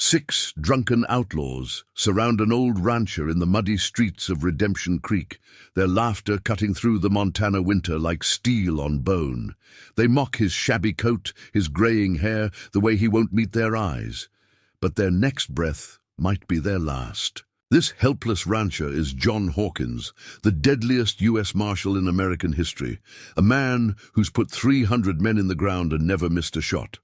6 drunken outlaws surround an old rancher in the muddy streets of Redemption Creek, their laughter cutting through the Montana winter like steel on bone. They mock his shabby coat, his graying hair, the way he won't meet their eyes. But their next breath might be their last. This helpless rancher is John Hawkins, the deadliest U.S. Marshal in American history, a man who's put 300 men in the ground and never missed a shot.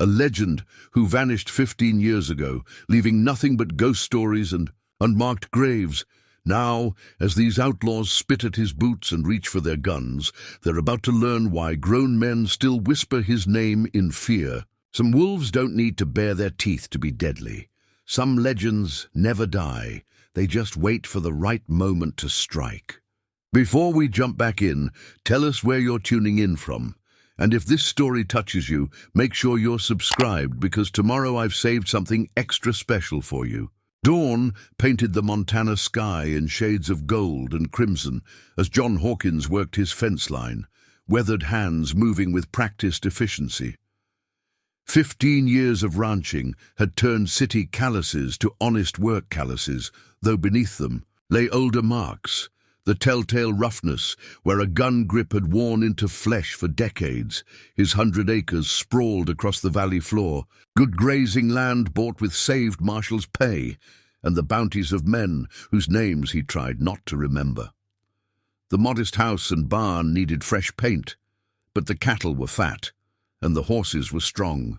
A legend who vanished 15 years ago, leaving nothing but ghost stories and unmarked graves. Now, as these outlaws spit at his boots and reach for their guns, they're about to learn why grown men still whisper his name in fear. Some wolves don't need to bare their teeth to be deadly. Some legends never die. They just wait for the right moment to strike. Before we jump back in, tell us where you're tuning in from. And if this story touches you, make sure you're subscribed, because tomorrow I've saved something extra special for you. Dawn painted the Montana sky in shades of gold and crimson as John Hawkins worked his fence line, weathered hands moving with practiced efficiency. 15 years of ranching had turned city calluses to honest work calluses, though beneath them lay older marks. The telltale roughness, where a gun grip had worn into flesh for decades. His 100 acres sprawled across the valley floor, good grazing land bought with saved Marshall's pay, and the bounties of men whose names he tried not to remember. The modest house and barn needed fresh paint, but the cattle were fat, and the horses were strong.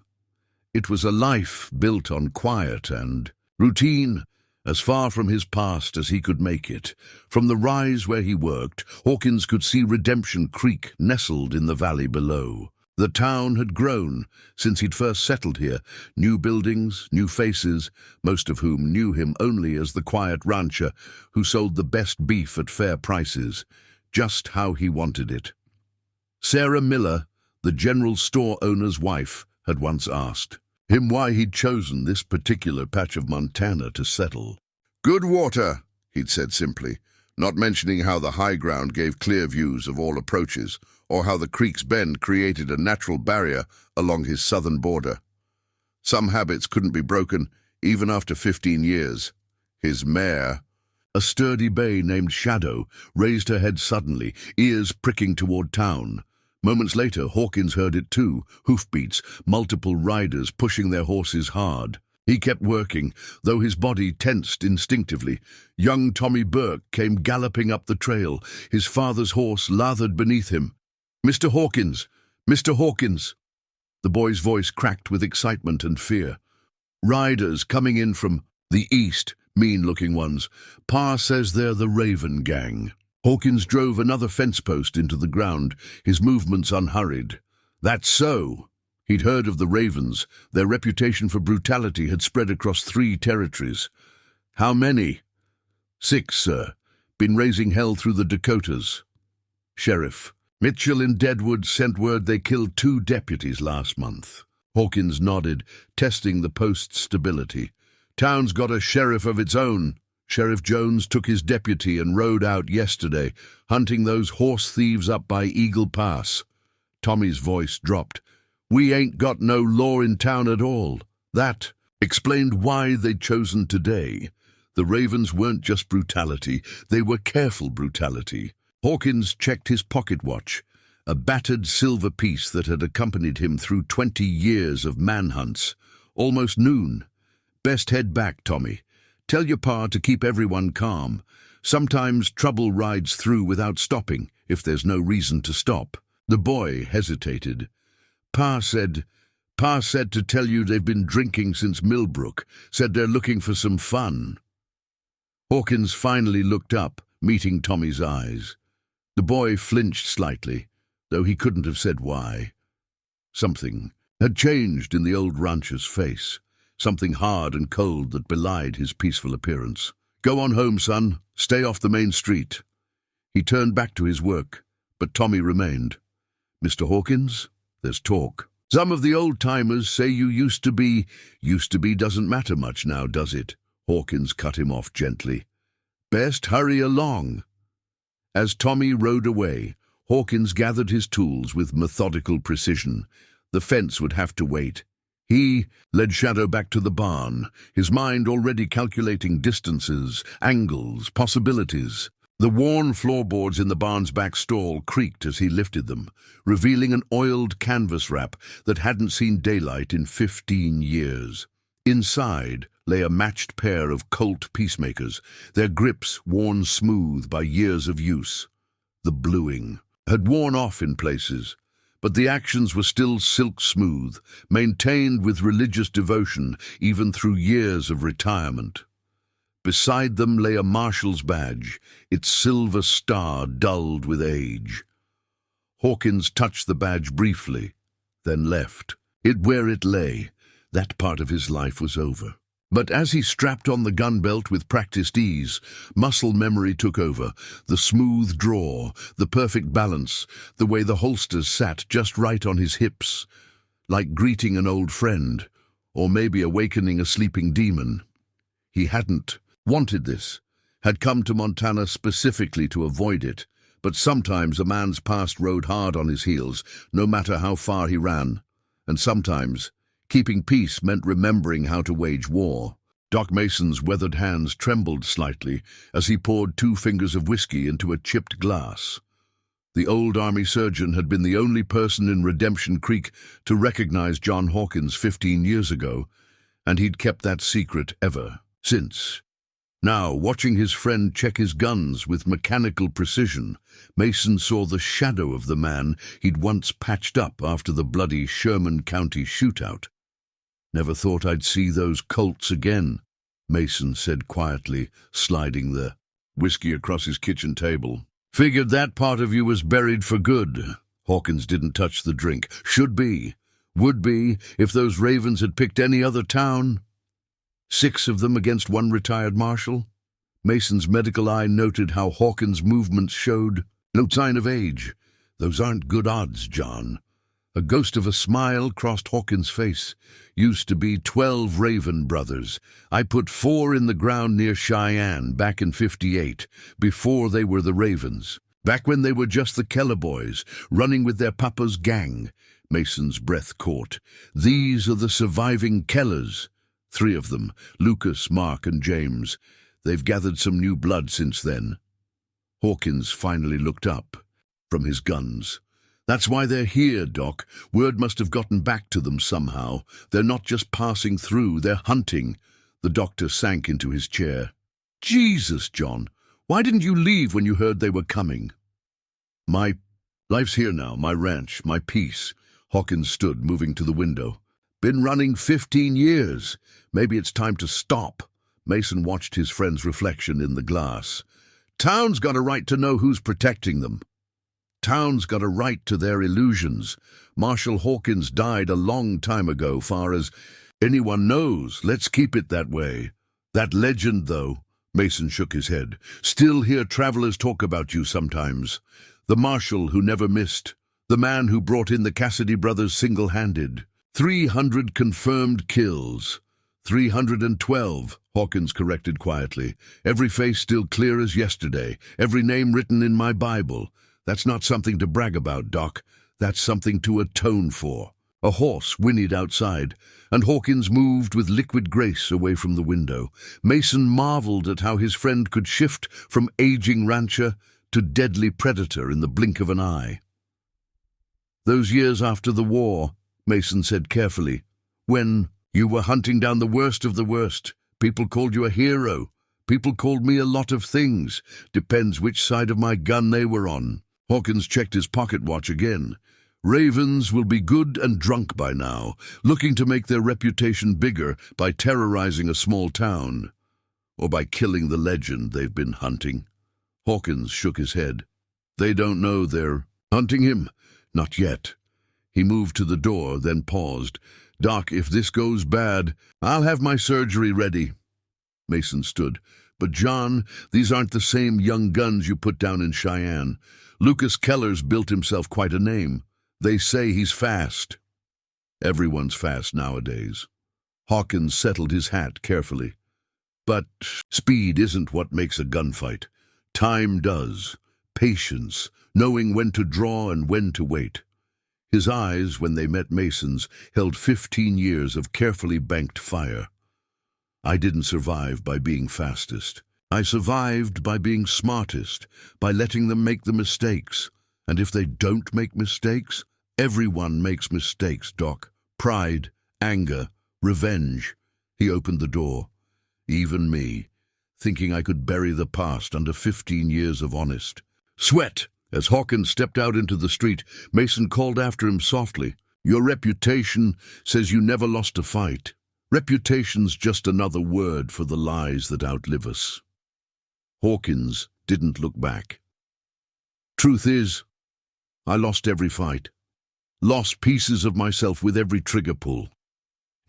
It was a life built on quiet and routine, as far from his past as he could make it. From the rise where he worked, Hawkins could see Redemption Creek nestled in the valley below. The town had grown since he'd first settled here. New buildings, new faces, most of whom knew him only as the quiet rancher who sold the best beef at fair prices, just how he wanted it. Sarah Miller, the general store owner's wife, had once asked him why he'd chosen this particular patch of Montana to settle. "Good water," he'd said simply, not mentioning how the high ground gave clear views of all approaches, or how the creek's bend created a natural barrier along his southern border. Some habits couldn't be broken, even after 15 years. His mare, a sturdy bay named Shadow, raised her head suddenly, ears pricking toward town. Moments later, Hawkins heard it too, hoofbeats, multiple riders pushing their horses hard. He kept working, though his body tensed instinctively. Young Tommy Burke came galloping up the trail, his father's horse lathered beneath him. "Mr. Hawkins! Mr. Hawkins!" The boy's voice cracked with excitement and fear. "Riders coming in from the east, mean-looking ones. Pa says they're the Raven Gang." Hawkins drove another fence post into the ground, his movements unhurried. "That's so." He'd heard of the Ravens. Their reputation for brutality had spread across 3 territories. "How many?" "6, sir. Been raising hell through the Dakotas." "Sheriff Mitchell in Deadwood sent word they killed 2 deputies last month." Hawkins nodded, testing the post's stability. "Town's got a sheriff of its own. Sheriff Jones took his deputy and rode out yesterday, hunting those horse thieves up by Eagle Pass." Tommy's voice dropped. "We ain't got no law in town at all." That explained why they'd chosen today. The Ravens weren't just brutality, they were careful brutality. Hawkins checked his pocket watch, a battered silver piece that had accompanied him through 20 years of manhunts. Almost noon. "Best head back, Tommy. Tell your pa to keep everyone calm. Sometimes trouble rides through without stopping, if there's no reason to stop." The boy hesitated. Pa said to tell you they've been drinking since Millbrook, said they're looking for some fun." Hawkins finally looked up, meeting Tommy's eyes. The boy flinched slightly, though he couldn't have said why. Something had changed in the old rancher's face. Something hard and cold that belied his peaceful appearance. "Go on home, son. Stay off the main street." He turned back to his work, but Tommy remained. "Mr. Hawkins, there's talk. Some of the old-timers say you used to be doesn't matter much now, does it?" Hawkins cut him off gently. "Best hurry along." As Tommy rode away, Hawkins gathered his tools with methodical precision. The fence would have to wait. He led Shadow back to the barn, his mind already calculating distances, angles, possibilities. The worn floorboards in the barn's back stall creaked as he lifted them, revealing an oiled canvas wrap that hadn't seen daylight in 15 years. Inside lay a matched pair of Colt peacemakers, their grips worn smooth by years of use. The bluing had worn off in places, but the actions were still silk smooth, maintained with religious devotion even through years of retirement. Beside them lay a Marshal's badge, its silver star dulled with age. Hawkins touched the badge briefly, then left. Where it lay, that part of his life was over. But as he strapped on the gun belt with practiced ease, muscle memory took over, the smooth draw, the perfect balance, the way the holsters sat just right on his hips, like greeting an old friend, or maybe awakening a sleeping demon. He hadn't wanted this, had come to Montana specifically to avoid it, but sometimes a man's past rode hard on his heels, no matter how far he ran, and sometimes keeping peace meant remembering how to wage war. Doc Mason's weathered hands trembled slightly as he poured 2 fingers of whiskey into a chipped glass. The old army surgeon had been the only person in Redemption Creek to recognize John Hawkins 15 years ago, and he'd kept that secret ever since. Now, watching his friend check his guns with mechanical precision, Mason saw the shadow of the man he'd once patched up after the bloody Sherman County shootout. "Never thought I'd see those Colts again," Mason said quietly, sliding the whiskey across his kitchen table. "Figured that part of you was buried for good." Hawkins didn't touch the drink. "Should be. Would be if those Ravens had picked any other town. 6 of them against 1 retired Marshal." Mason's medical eye noted how Hawkins' movements showed no sign of age. "Those aren't good odds, John." A ghost of a smile crossed Hawkins' face. "Used to be 12 Raven brothers. I put 4 in the ground near Cheyenne back in '58, before they were the Ravens. Back when they were just the Keller boys, running with their papa's gang." Mason's breath caught. "These are the surviving Kellers. 3 of them, Lucas, Mark, and James. They've gathered some new blood since then." Hawkins finally looked up from his guns. "That's why they're here, Doc. Word must have gotten back to them somehow. They're not just passing through, they're hunting." The doctor sank into his chair. "Jesus, John, why didn't you leave when you heard they were coming?" "My life's here now, my ranch, my peace." Hawkins stood, moving to the window. "Been running 15 years. Maybe it's time to stop." Mason watched his friend's reflection in the glass. "Town's got a right to know who's protecting them. Town's got a right to their illusions. Marshal Hawkins died a long time ago, far as anyone knows. Let's keep it that way. That legend, though," Mason shook his head, "still hear travelers talk about you sometimes. The Marshal who never missed. The man who brought in the Cassidy brothers single-handed. 300 confirmed kills." 312, Hawkins corrected quietly. "Every face still clear as yesterday. Every name written in my Bible. That's not something to brag about, Doc. That's something to atone for." A horse whinnied outside, and Hawkins moved with liquid grace away from the window. Mason marveled at how his friend could shift from aging rancher to deadly predator in the blink of an eye. "Those years after the war," Mason said carefully, "when you were hunting down the worst of the worst, people called you a hero. People called me a lot of things. Depends which side of my gun they were on." Hawkins checked his pocket watch again. "Ravens will be good and drunk by now, looking to make their reputation bigger by terrorizing a small town, or by killing the legend they've been hunting." Hawkins shook his head. "They don't know they're hunting him? Not yet." He moved to the door, then paused. "Doc, if this goes bad, I'll have my surgery ready." Mason stood. "But John, these aren't the same young guns you put down in Cheyenne. Lucas Keller's built himself quite a name. They say he's fast." "Everyone's fast nowadays." Hawkins settled his hat carefully. "But speed isn't what makes a gunfight. Time does. Patience, knowing when to draw and when to wait." His eyes, when they met Mason's, held 15 years of carefully banked fire. I didn't survive by being fastest. I survived by being smartest, by letting them make the mistakes. And if they don't make mistakes, everyone makes mistakes, Doc. Pride, anger, revenge. He opened the door. Even me, thinking I could bury the past under 15 years of honest. Sweat! As Hawkins stepped out into the street, Mason called after him softly. Your reputation says you never lost a fight. Reputation's just another word for the lies that outlive us. Hawkins didn't look back. Truth is, I lost every fight. Lost pieces of myself with every trigger pull.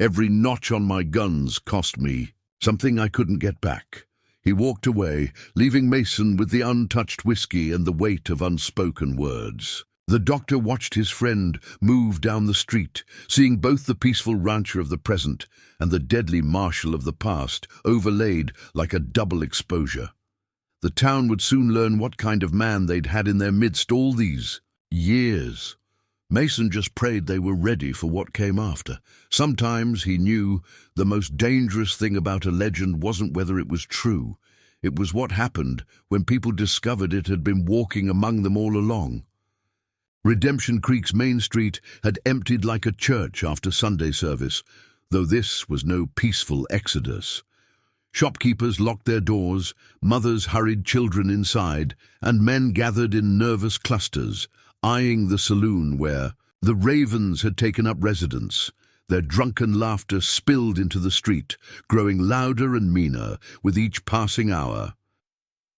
Every notch on my guns cost me something I couldn't get back. He walked away, leaving Mason with the untouched whiskey and the weight of unspoken words. The doctor watched his friend move down the street, seeing both the peaceful rancher of the present and the deadly Marshal of the past overlaid like a double exposure. The town would soon learn what kind of man they'd had in their midst all these years. Mason just prayed they were ready for what came after. Sometimes, he knew, the most dangerous thing about a legend wasn't whether it was true. It was what happened when people discovered it had been walking among them all along. Redemption Creek's main street had emptied like a church after Sunday service, though this was no peaceful exodus. Shopkeepers locked their doors, mothers hurried children inside, and men gathered in nervous clusters, eyeing the saloon where the Ravens had taken up residence. Their drunken laughter spilled into the street, growing louder and meaner with each passing hour.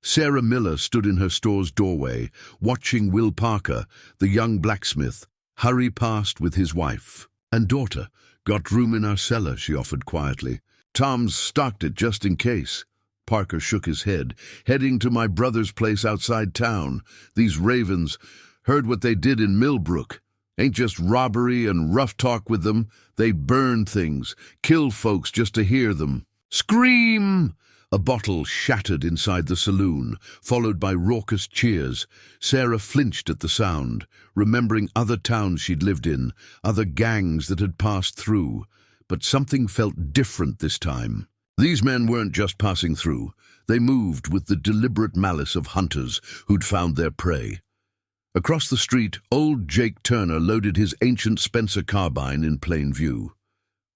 Sarah Miller stood in her store's doorway, watching Will Parker, the young blacksmith, hurry past with his wife and daughter. Got room in our cellar, she offered quietly. Tom's stocked it just in case. Parker shook his head. Heading to my brother's place outside town. These Ravens heard what they did in Millbrook. Ain't just robbery and rough talk with them. They burn things, kill folks just to hear them. Scream! A bottle shattered inside the saloon, followed by raucous cheers. Sarah flinched at the sound, remembering other towns she'd lived in, other gangs that had passed through. But something felt different this time. These men weren't just passing through. They moved with the deliberate malice of hunters who'd found their prey. Across the street, old Jake Turner loaded his ancient Spencer carbine in plain view.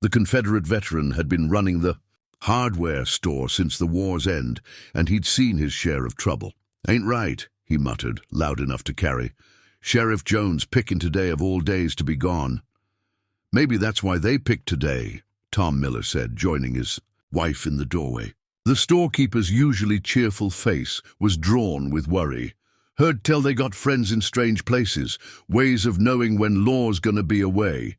The Confederate veteran had been running the hardware store since the war's end, and he'd seen his share of trouble. Ain't right, he muttered, loud enough to carry. Sheriff Jones picking today of all days to be gone. Maybe that's why they picked today, Tom Miller said, joining his wife in the doorway. The storekeeper's usually cheerful face was drawn with worry. Heard tell they got friends in strange places, ways of knowing when law's gonna be away.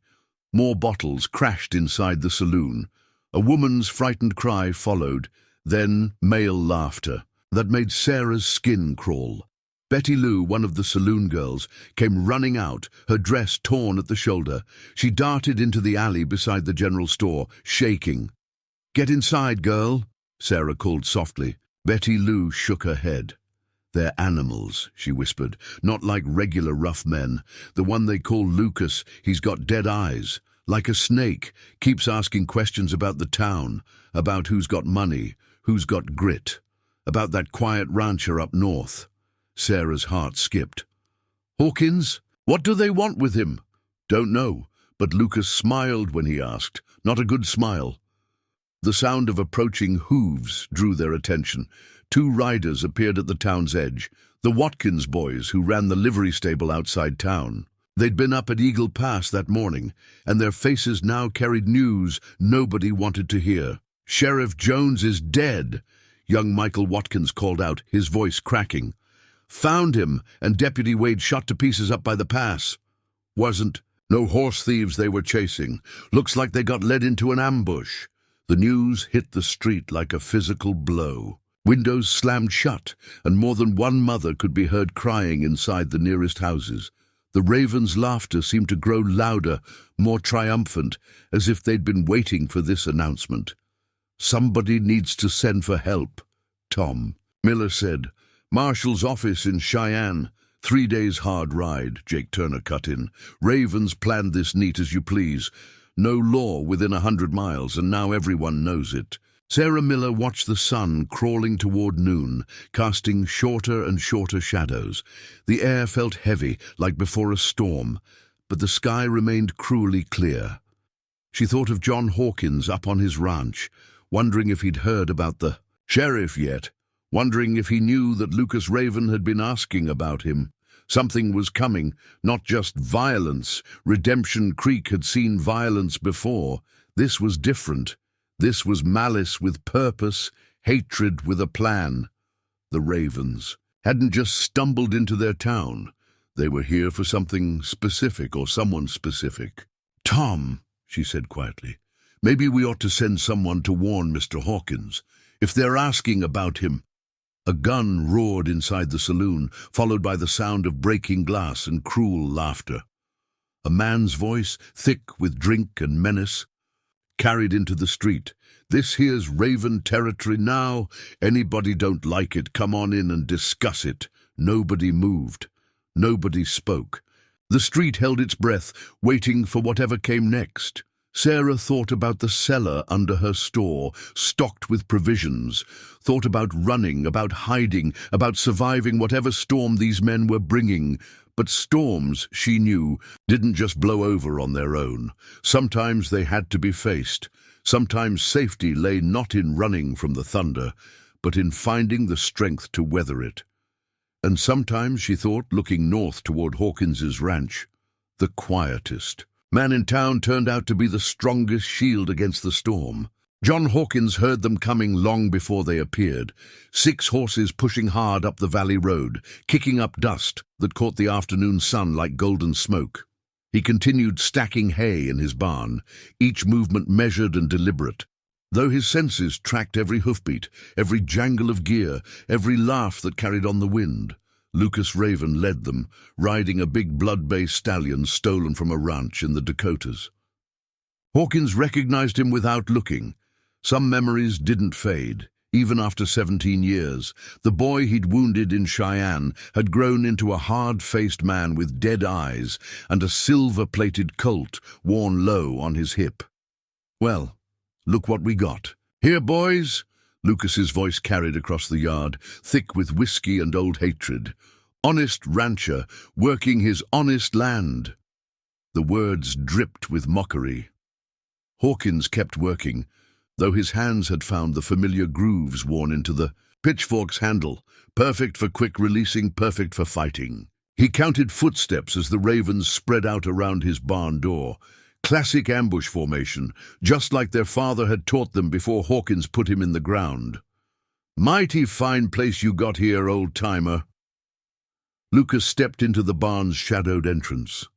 More bottles crashed inside the saloon. A woman's frightened cry followed, then male laughter that made Sarah's skin crawl. Betty Lou, one of the saloon girls, came running out, her dress torn at the shoulder. She darted into the alley beside the general store, shaking. Get inside, girl, Sarah called softly. Betty Lou shook her head. They're animals, she whispered, not like regular rough men. The one they call Lucas, he's got dead eyes. Like a snake, keeps asking questions about the town, about who's got money, who's got grit, about that quiet rancher up north. Sarah's heart skipped. Hawkins? What do they want with him? Don't know, but Lucas smiled when he asked, not a good smile. The sound of approaching hooves drew their attention. 2 riders appeared at the town's edge, the Watkins boys who ran the livery stable outside town. They'd been up at Eagle Pass that morning, and their faces now carried news nobody wanted to hear. Sheriff Jones is dead, young Michael Watkins called out, his voice cracking. Found him, and Deputy Wade shot to pieces up by the pass. Wasn't no horse thieves they were chasing. Looks like they got led into an ambush. The news hit the street like a physical blow. Windows slammed shut, and more than one mother could be heard crying inside the nearest houses. The Ravens' laughter seemed to grow louder, more triumphant, as if they'd been waiting for this announcement. Somebody needs to send for help, Tom Miller said. Marshal's office in Cheyenne. 3 days hard ride, Jake Turner cut in. Ravens planned this neat as you please. No law within 100 miles, and now everyone knows it. Sarah Miller watched the sun crawling toward noon, casting shorter and shorter shadows. The air felt heavy, like before a storm, but the sky remained cruelly clear. She thought of John Hawkins up on his ranch, wondering if he'd heard about the sheriff yet, wondering if he knew that Lucas Raven had been asking about him. Something was coming, not just violence. Redemption Creek had seen violence before. This was different. This was malice with purpose, hatred with a plan. The Ravens hadn't just stumbled into their town. They were here for something specific or someone specific. "Tom," she said quietly, "maybe we ought to send someone to warn Mr. Hawkins. If they're asking about him." A gun roared inside the saloon, followed by the sound of breaking glass and cruel laughter. A man's voice, thick with drink and menace, carried into the street. "This here's Raven territory now. Anybody don't like it, come on in and discuss it." Nobody moved. Nobody spoke. The street held its breath, waiting for whatever came next. Sarah thought about the cellar under her store, stocked with provisions, thought about running, about hiding, about surviving whatever storm these men were bringing. But storms, she knew, didn't just blow over on their own. Sometimes they had to be faced. Sometimes safety lay not in running from the thunder, but in finding the strength to weather it. And sometimes, she thought, looking north toward Hawkins's ranch, the quietest man in town turned out to be the strongest shield against the storm. John Hawkins heard them coming long before they appeared. 6 horses pushing hard up the valley road, kicking up dust that caught the afternoon sun like golden smoke. He continued stacking hay in his barn, each movement measured and deliberate. Though his senses tracked every hoofbeat, every jangle of gear, every laugh that carried on the wind, Lucas Raven led them, riding a big blood-bay stallion stolen from a ranch in the Dakotas. Hawkins recognized him without looking. Some memories didn't fade. Even after 17 years, the boy he'd wounded in Cheyenne had grown into a hard-faced man with dead eyes and a silver-plated colt worn low on his hip. "Well, look what we got. Here, boys," Lucas's voice carried across the yard, thick with whiskey and old hatred. "Honest rancher, working his honest land." The words dripped with mockery. Hawkins kept working, though his hands had found the familiar grooves worn into the pitchfork's handle, perfect for quick releasing, perfect for fighting. He counted footsteps as the ravens spread out around his barn door. Classic ambush formation, just like their father had taught them before Hawkins put him in the ground. "Mighty fine place you got here, old-timer." Lucas stepped into the barn's shadowed entrance.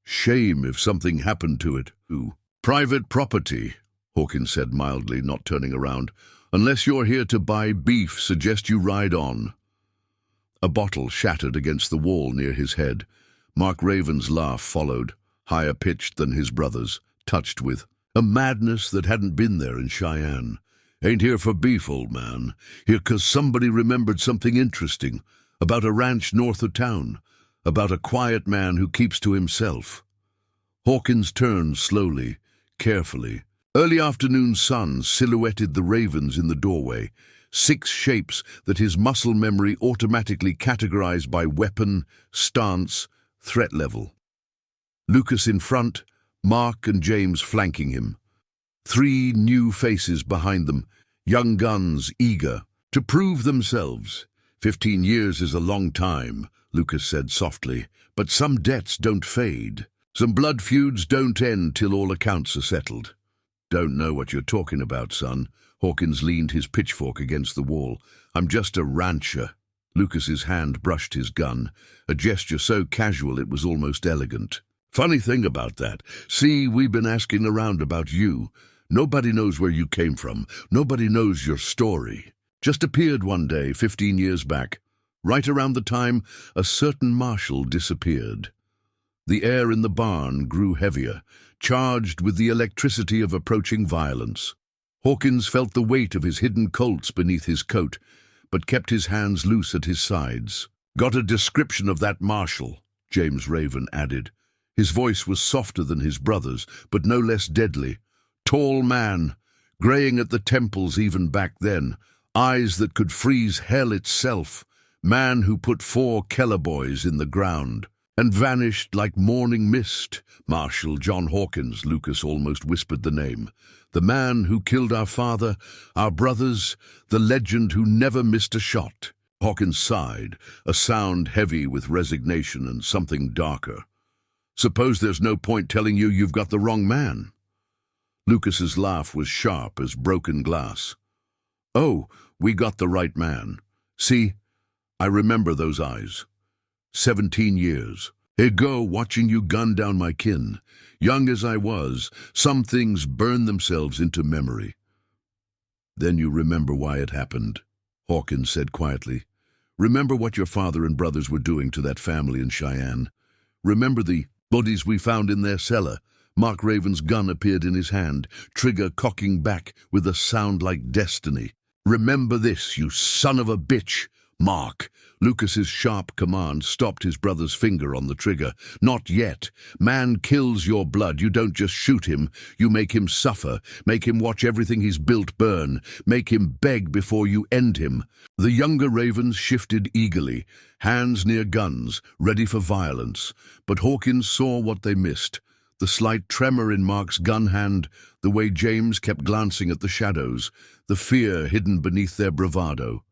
"Shame if something happened to it." "Ooh. Private property," Hawkins said mildly, not turning around. "Unless you're here to buy beef, suggest you ride on." A bottle shattered against the wall near his head. Mark Raven's laugh followed, higher pitched than his brother's, touched with a madness that hadn't been there in Cheyenne. "Ain't here for beef, old man. Here 'cause somebody remembered something interesting, about a ranch north of town, about a quiet man who keeps to himself." Hawkins turned slowly, carefully. Early afternoon sun silhouetted the ravens in the doorway, 6 shapes that his muscle memory automatically categorized by weapon, stance, threat level. Lucas in front, Mark and James flanking him. 3 new faces behind them, young guns eager to prove themselves. 15 years is a long time," Lucas said softly, "but some debts don't fade. Some blood feuds don't end till all accounts are settled." "Don't know what you're talking about, son." Hawkins leaned his pitchfork against the wall. "I'm just a rancher." Lucas's hand brushed his gun, a gesture so casual it was almost elegant. "Funny thing about that. See, we've been asking around about you. Nobody knows where you came from. Nobody knows your story. Just appeared one day 15 years back, right around the time a certain Marshal disappeared." The air in the barn grew heavier, charged with the electricity of approaching violence. Hawkins felt the weight of his hidden Colts beneath his coat, but kept his hands loose at his sides. Got a description of that Marshal, James Raven added. His voice was softer than his brother's, but no less deadly. Tall man, greying at the temples even back then, eyes that could freeze hell itself, man who put 4 Keller boys in the ground, and vanished like morning mist. Marshal John Hawkins, Lucas almost whispered the name. The man who killed our father, our brothers, the legend who never missed a shot. Hawkins sighed, a sound heavy with resignation and something darker. Suppose there's no point telling you you've got the wrong man. Lucas's laugh was sharp as broken glass. Oh, we got the right man. See, I remember those eyes. 17 years. Ago, watching you gun down my kin. Young as I was, some things burn themselves into memory. Then you remember why it happened, Hawkins said quietly. Remember what your father and brothers were doing to that family in Cheyenne. Remember the bodies we found in their cellar. Mark Raven's gun appeared in his hand, trigger cocking back with a sound like destiny. Remember this, you son of a bitch, Mark. Lucas's sharp command stopped his brother's finger on the trigger. Not yet. Man kills your blood. You don't just shoot him. You make him suffer. Make him watch everything he's built burn. Make him beg before you end him. The younger Ravens shifted eagerly, hands near guns, ready for violence. But Hawkins saw what they missed. The slight tremor in Mark's gun hand, the way James kept glancing at the shadows, the fear hidden beneath their bravado.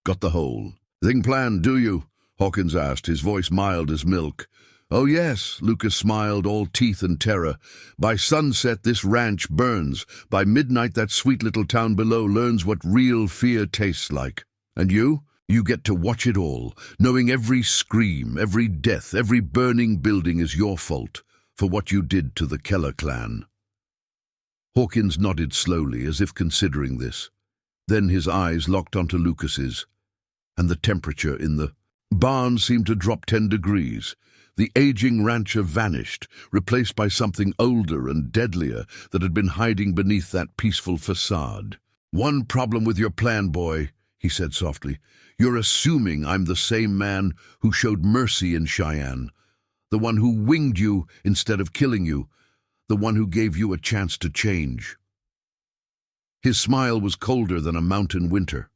Got the whole thing planned, do you? Hawkins asked, his voice mild as milk. Oh yes, Lucas smiled, all teeth and terror. By sunset this ranch burns. By midnight that sweet little town below learns what real fear tastes like. And you? You get to watch it all, knowing every scream, every death, every burning building is your fault for what you did to the Keller clan. Hawkins nodded slowly, as if considering this. Then his eyes locked onto Lucas's, and the temperature in the barn seemed to drop 10 degrees. The aging rancher vanished, replaced by something older and deadlier that had been hiding beneath that peaceful facade. One problem with your plan, boy, he said softly. You're assuming I'm the same man who showed mercy in Cheyenne, the one who winged you instead of killing you, the one who gave you a chance to change. His smile was colder than a mountain winter.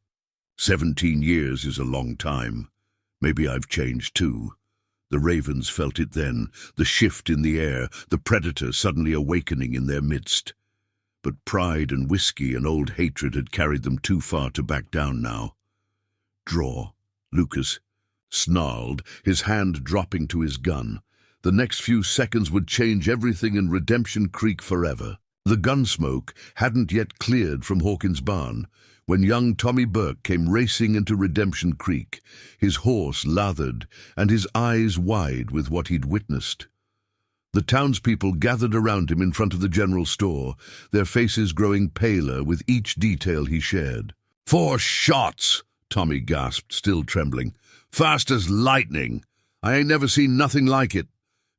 17 years is a long time. Maybe I've changed too. The Ravens felt it then, the shift in the air, the predator suddenly awakening in their midst. But pride and whiskey and old hatred had carried them too far to back down now. Draw, Lucas snarled, his hand dropping to his gun. The next few seconds would change everything in Redemption Creek forever. The gun smoke hadn't yet cleared from Hawkins' barn when young Tommy Burke came racing into Redemption Creek, his horse lathered and his eyes wide with what he'd witnessed. The townspeople gathered around him in front of the general store, their faces growing paler with each detail he shared. 4 shots, Tommy gasped, still trembling. Fast as lightning. I ain't never seen nothing like it.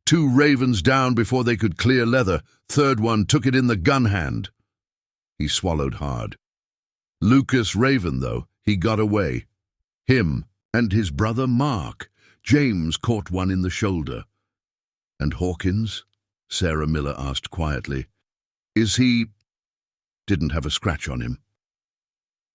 2 Ravens down before they could clear leather. Third one took it in the gun hand. He swallowed hard. Lucas Raven, though, he got away. Him and his brother Mark. James caught one in the shoulder. And Hawkins? Sarah Miller asked quietly. Is he... Didn't have a scratch on him.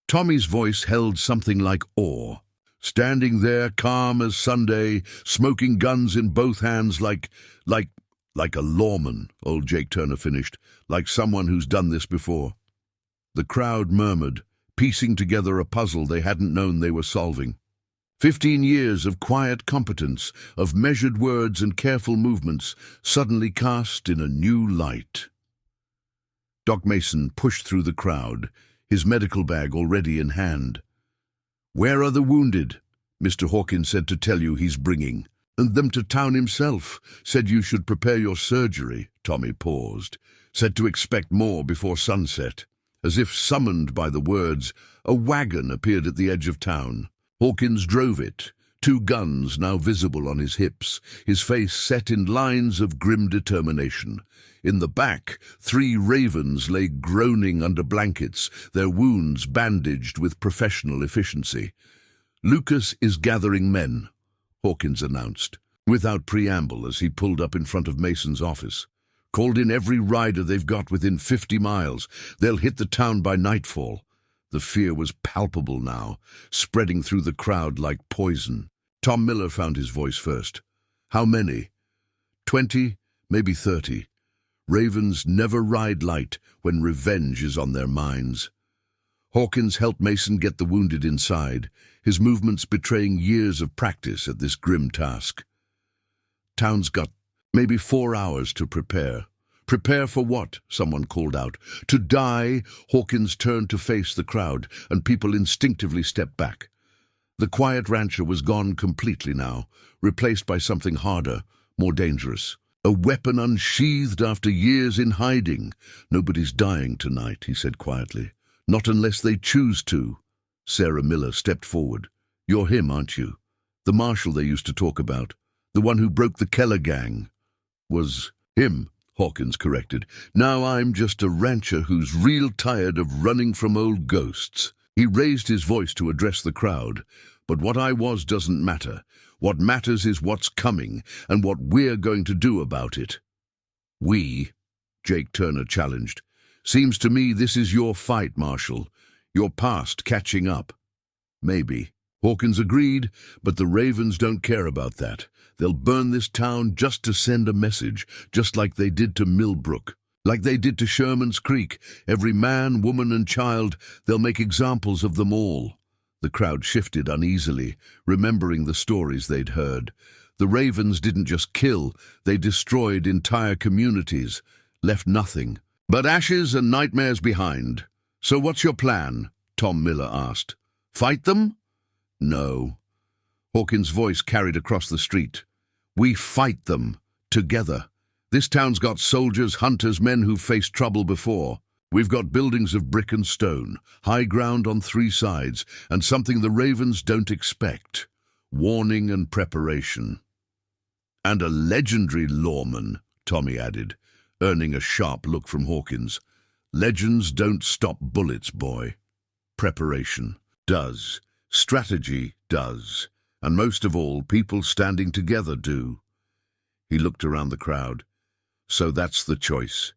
Tommy's voice held something like awe. Standing there, calm as Sunday, smoking guns in both hands like a lawman, old Jake Turner finished, like someone who's done this before. The crowd murmured, piecing together a puzzle they hadn't known they were solving. 15 years of quiet competence, of measured words and careful movements, suddenly cast in a new light. Doc Mason pushed through the crowd, his medical bag already in hand. Where are the wounded? Mr. Hawkins said to tell you he's bringing. And them to town himself. Said you should prepare your surgery. Tommy paused. Said to expect more before sunset. As if summoned by the words, a wagon appeared at the edge of town. Hawkins drove it, 2 guns now visible on his hips, his face set in lines of grim determination. In the back, 3 Ravens lay groaning under blankets, their wounds bandaged with professional efficiency. Lucas is gathering men, Hawkins announced, without preamble as he pulled up in front of Mason's office. "Called in every rider they've got within 50 miles. They'll hit the town by nightfall." The fear was palpable now, spreading through the crowd like poison. Tom Miller found his voice first. "How many?" 20, maybe 30. Ravens never ride light when revenge is on their minds. Hawkins helped Mason get the wounded inside, his movements betraying years of practice at this grim task. "Town's got maybe 4 hours to prepare." "Prepare for what?" someone called out. "To die." Hawkins turned to face the crowd, and people instinctively stepped back. The quiet rancher was gone completely now, replaced by something harder, more dangerous. A weapon unsheathed after years in hiding. "Nobody's dying tonight," he said quietly. "Not unless they choose to." Sarah Miller stepped forward. "You're him, aren't you? The Marshal they used to talk about. The one who broke the Keller gang." "Was him," Hawkins corrected. "Now I'm just a rancher who's real tired of running from old ghosts." He raised his voice to address the crowd. "But what I was doesn't matter. What matters is what's coming and what we're going to do about it." "We?" Jake Turner challenged. "Seems to me this is your fight, Marshal. Your past catching up." "Maybe," Hawkins agreed, "but the Ravens don't care about that. They'll burn this town just to send a message, just like they did to Millbrook, like they did to Sherman's Creek. Every man, woman, and child, they'll make examples of them all." The crowd shifted uneasily, remembering the stories they'd heard. The Ravens didn't just kill, they destroyed entire communities, left nothing but ashes and nightmares behind. "So what's your plan?" Tom Miller asked. "Fight them?" "No." Hawkins' voice carried across the street. "We fight them, together. This town's got soldiers, hunters, men who've faced trouble before. We've got buildings of brick and stone, high ground on 3 sides, and something the Ravens don't expect: warning and preparation." "And a legendary lawman," Tommy added, earning a sharp look from Hawkins. "Legends don't stop bullets, boy. Preparation does. Strategy does. And most of all, people standing together do." He looked around the crowd. "So that's the choice.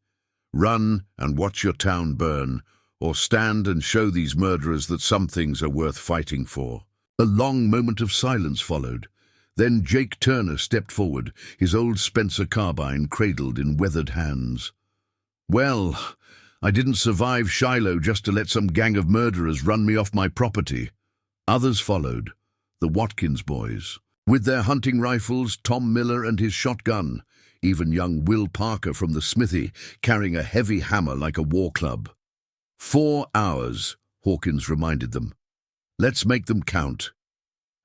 Run and watch your town burn, or stand and show these murderers that some things are worth fighting for." A long moment of silence followed. Then Jake Turner stepped forward, his old Spencer carbine cradled in weathered hands. "Well, I didn't survive Shiloh just to let some gang of murderers run me off my property." Others followed, the Watkins boys, with their hunting rifles, Tom Miller and his shotgun, even young Will Parker from the smithy, carrying a heavy hammer like a war club. 4 hours, Hawkins reminded them. "Let's make them count."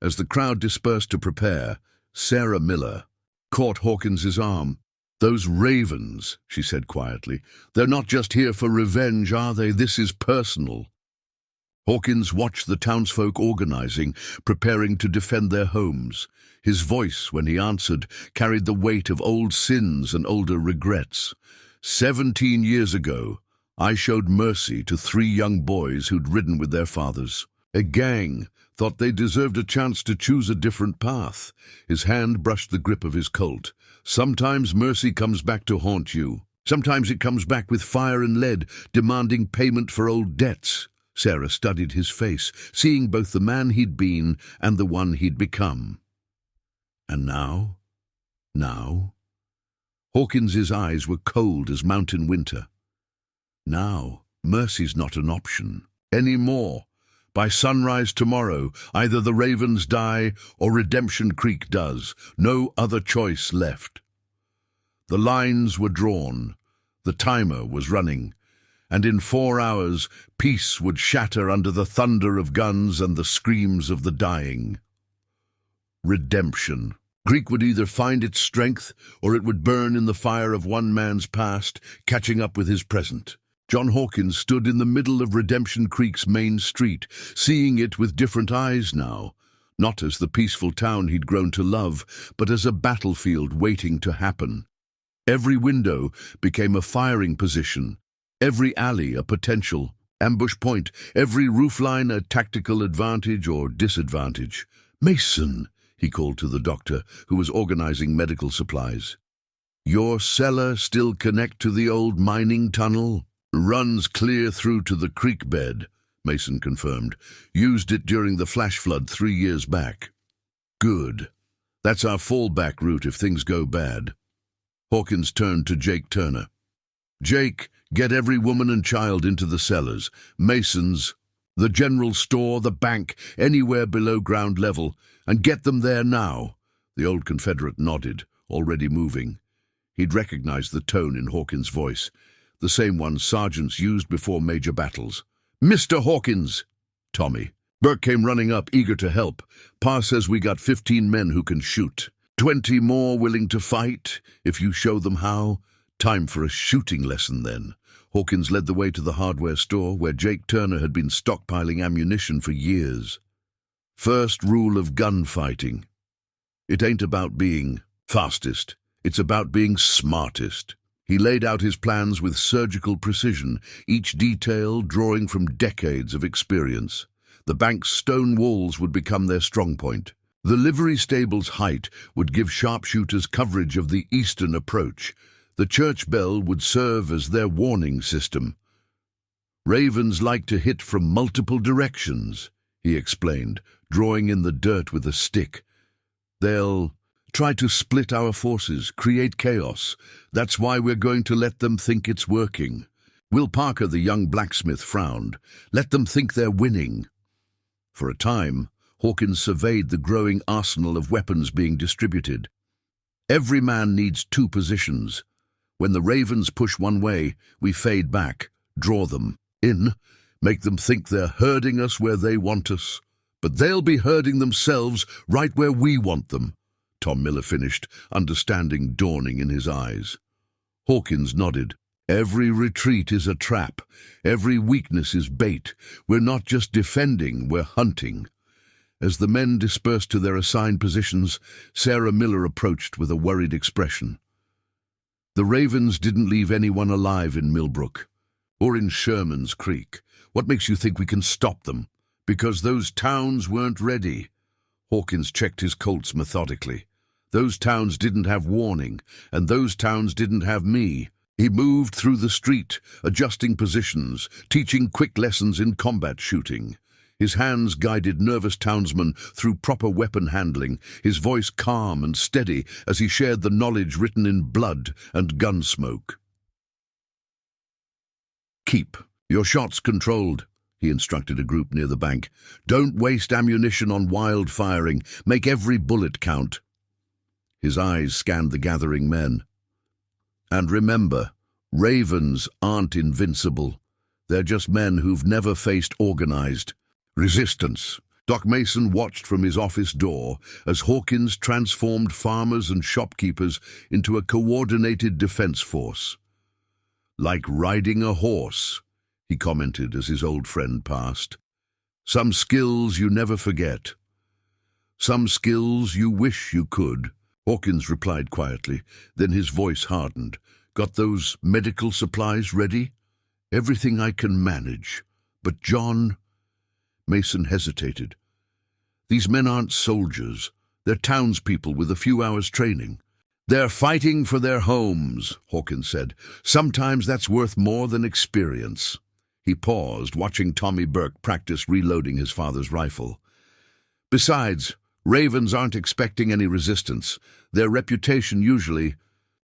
As the crowd dispersed to prepare, Sarah Miller caught Hawkins's arm. "Those Ravens," she said quietly, "they're not just here for revenge, are they? This is personal." Hawkins watched the townsfolk organizing, preparing to defend their homes. His voice, when he answered, carried the weight of old sins and older regrets. 17 years ago, I showed mercy to 3 young boys who'd ridden with their fathers. A gang thought they deserved a chance to choose a different path." His hand brushed the grip of his Colt. "Sometimes mercy comes back to haunt you. Sometimes it comes back with fire and lead, demanding payment for old debts." Sarah studied his face, seeing both the man he'd been and the one he'd become. "And now?" "Now?" Hawkins's eyes were cold as mountain winter. "Now, mercy's not an option anymore. By sunrise tomorrow, either the Ravens die or Redemption Creek does. No other choice left." The lines were drawn. The timer was running. And in 4 hours, peace would shatter under the thunder of guns and the screams of the dying. Redemption. Greek would either find its strength, or it would burn in the fire of one man's past, catching up with his present. John Hawkins stood in the middle of Redemption Creek's main street, seeing it with different eyes now, not as the peaceful town he'd grown to love, but as a battlefield waiting to happen. Every window became a firing position, every alley a potential ambush point, every roofline a tactical advantage or disadvantage. "Mason!" he called to the doctor, who was organizing medical supplies. Your cellar still connect to the old mining tunnel? Runs clear through to the creek bed, Mason confirmed. Used it during the flash flood 3 years back. Good. That's our fallback route if things go bad. Hawkins turned to Jake Turner. Jake, get every woman and child into the cellars. Mason's, the general store, the bank, anywhere below ground level, and get them there now. The old Confederate nodded, already moving. He'd recognized the tone in Hawkins' voice, the same one sergeants used before major battles. Mr. Hawkins! Tommy. Burke came running up, eager to help. Pa says we got 15 men who can shoot. 20 more willing to fight, if you show them how. Time for a shooting lesson then. Hawkins led the way to the hardware store, where Jake Turner had been stockpiling ammunition for years. First rule of gunfighting. It ain't about being fastest. It's about being smartest. He laid out his plans with surgical precision, each detail drawing from decades of experience. The bank's stone walls would become their strong point. The livery stable's height would give sharpshooters coverage of the eastern approach. The church bell would serve as their warning system. Ravens like to hit from multiple directions, he explained, drawing in the dirt with a stick. They'll try to split our forces, create chaos. That's why we're going to let them think it's working. Will Parker, the young blacksmith, frowned. Let them think they're winning. For a time, Hawkins surveyed the growing arsenal of weapons being distributed. Every man needs 2 positions. When the Ravens push one way, we fade back, draw them in, make them think they're herding us where they want us. But they'll be herding themselves right where we want them. Tom Miller finished, understanding dawning in his eyes. Hawkins nodded. Every retreat is a trap. Every weakness is bait. We're not just defending, we're hunting. As the men dispersed to their assigned positions, Sarah Miller approached with a worried expression. The Ravens didn't leave anyone alive in Millbrook or in Sherman's Creek. What makes you think we can stop them? Because those towns weren't ready. Hawkins checked his Colts methodically. Those towns didn't have warning, and those towns didn't have me. He moved through the street, adjusting positions, teaching quick lessons in combat shooting. His hands guided nervous townsmen through proper weapon handling, his voice calm and steady as he shared the knowledge written in blood and gun smoke. Keep your shots controlled, he instructed a group near the bank. Don't waste ammunition on wild firing. Make every bullet count. His eyes scanned the gathering men. And remember, Ravens aren't invincible. They're just men who've never faced organized resistance. Doc Mason watched from his office door as Hawkins transformed farmers and shopkeepers into a coordinated defense force. Like riding a horse, he commented as his old friend passed. Some skills you never forget. Some skills you wish you could. Hawkins replied quietly, then his voice hardened. Got those medical supplies ready? Everything I can manage. But John... Mason hesitated. These men aren't soldiers. They're townspeople with a few hours training. They're fighting for their homes, Hawkins said. Sometimes that's worth more than experience. He paused, watching Tommy Burke practice reloading his father's rifle. Besides, Ravens aren't expecting any resistance. Their reputation usually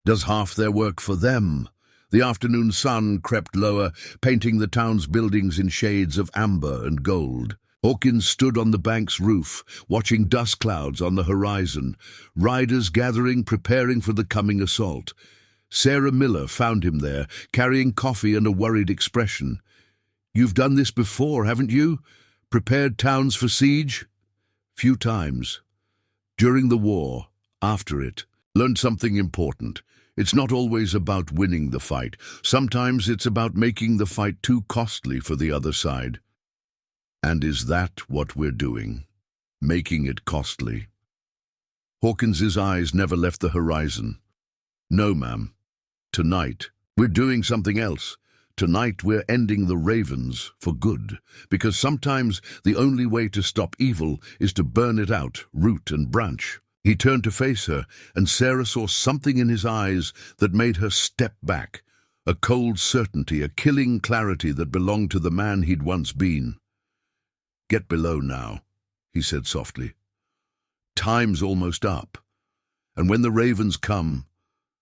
does half their work for them. The afternoon sun crept lower, painting the town's buildings in shades of amber and gold. Hawkins stood on the bank's roof, watching dust clouds on the horizon, riders gathering, preparing for the coming assault. Sarah Miller found him there, carrying coffee and a worried expression. You've done this before, haven't you? Prepared towns for siege? Few times. During the war, after it, learned something important. It's not always about winning the fight. Sometimes it's about making the fight too costly for the other side. And is that what we're doing? Making it costly? Hawkins's eyes never left the horizon. No, ma'am. Tonight, we're doing something else. Tonight we're ending the Ravens for good, because sometimes the only way to stop evil is to burn it out, root and branch." He turned to face her, and Sarah saw something in his eyes that made her step back, a cold certainty, a killing clarity that belonged to the man he'd once been. "Get below now," he said softly. "Time's almost up, and when the Ravens come,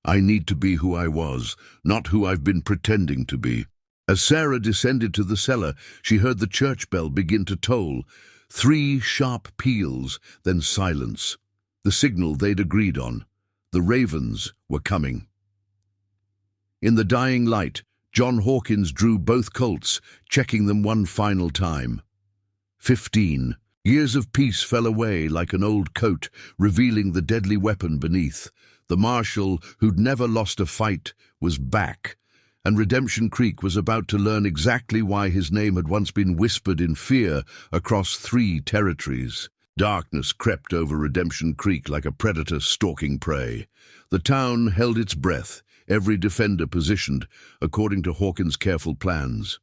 I need to be who I was, not who I've been pretending to be." As Sarah descended to the cellar, she heard the church bell begin to toll. 3 sharp peals, then silence. The signal they'd agreed on. The Ravens were coming. In the dying light, John Hawkins drew both Colts, checking them one final time. 15. Years of peace fell away like an old coat, revealing the deadly weapon beneath. The Marshal, who'd never lost a fight, was back, and Redemption Creek was about to learn exactly why his name had once been whispered in fear across 3 territories. Darkness crept over Redemption Creek like a predator stalking prey. The town held its breath, every defender positioned according to Hawkins' careful plans.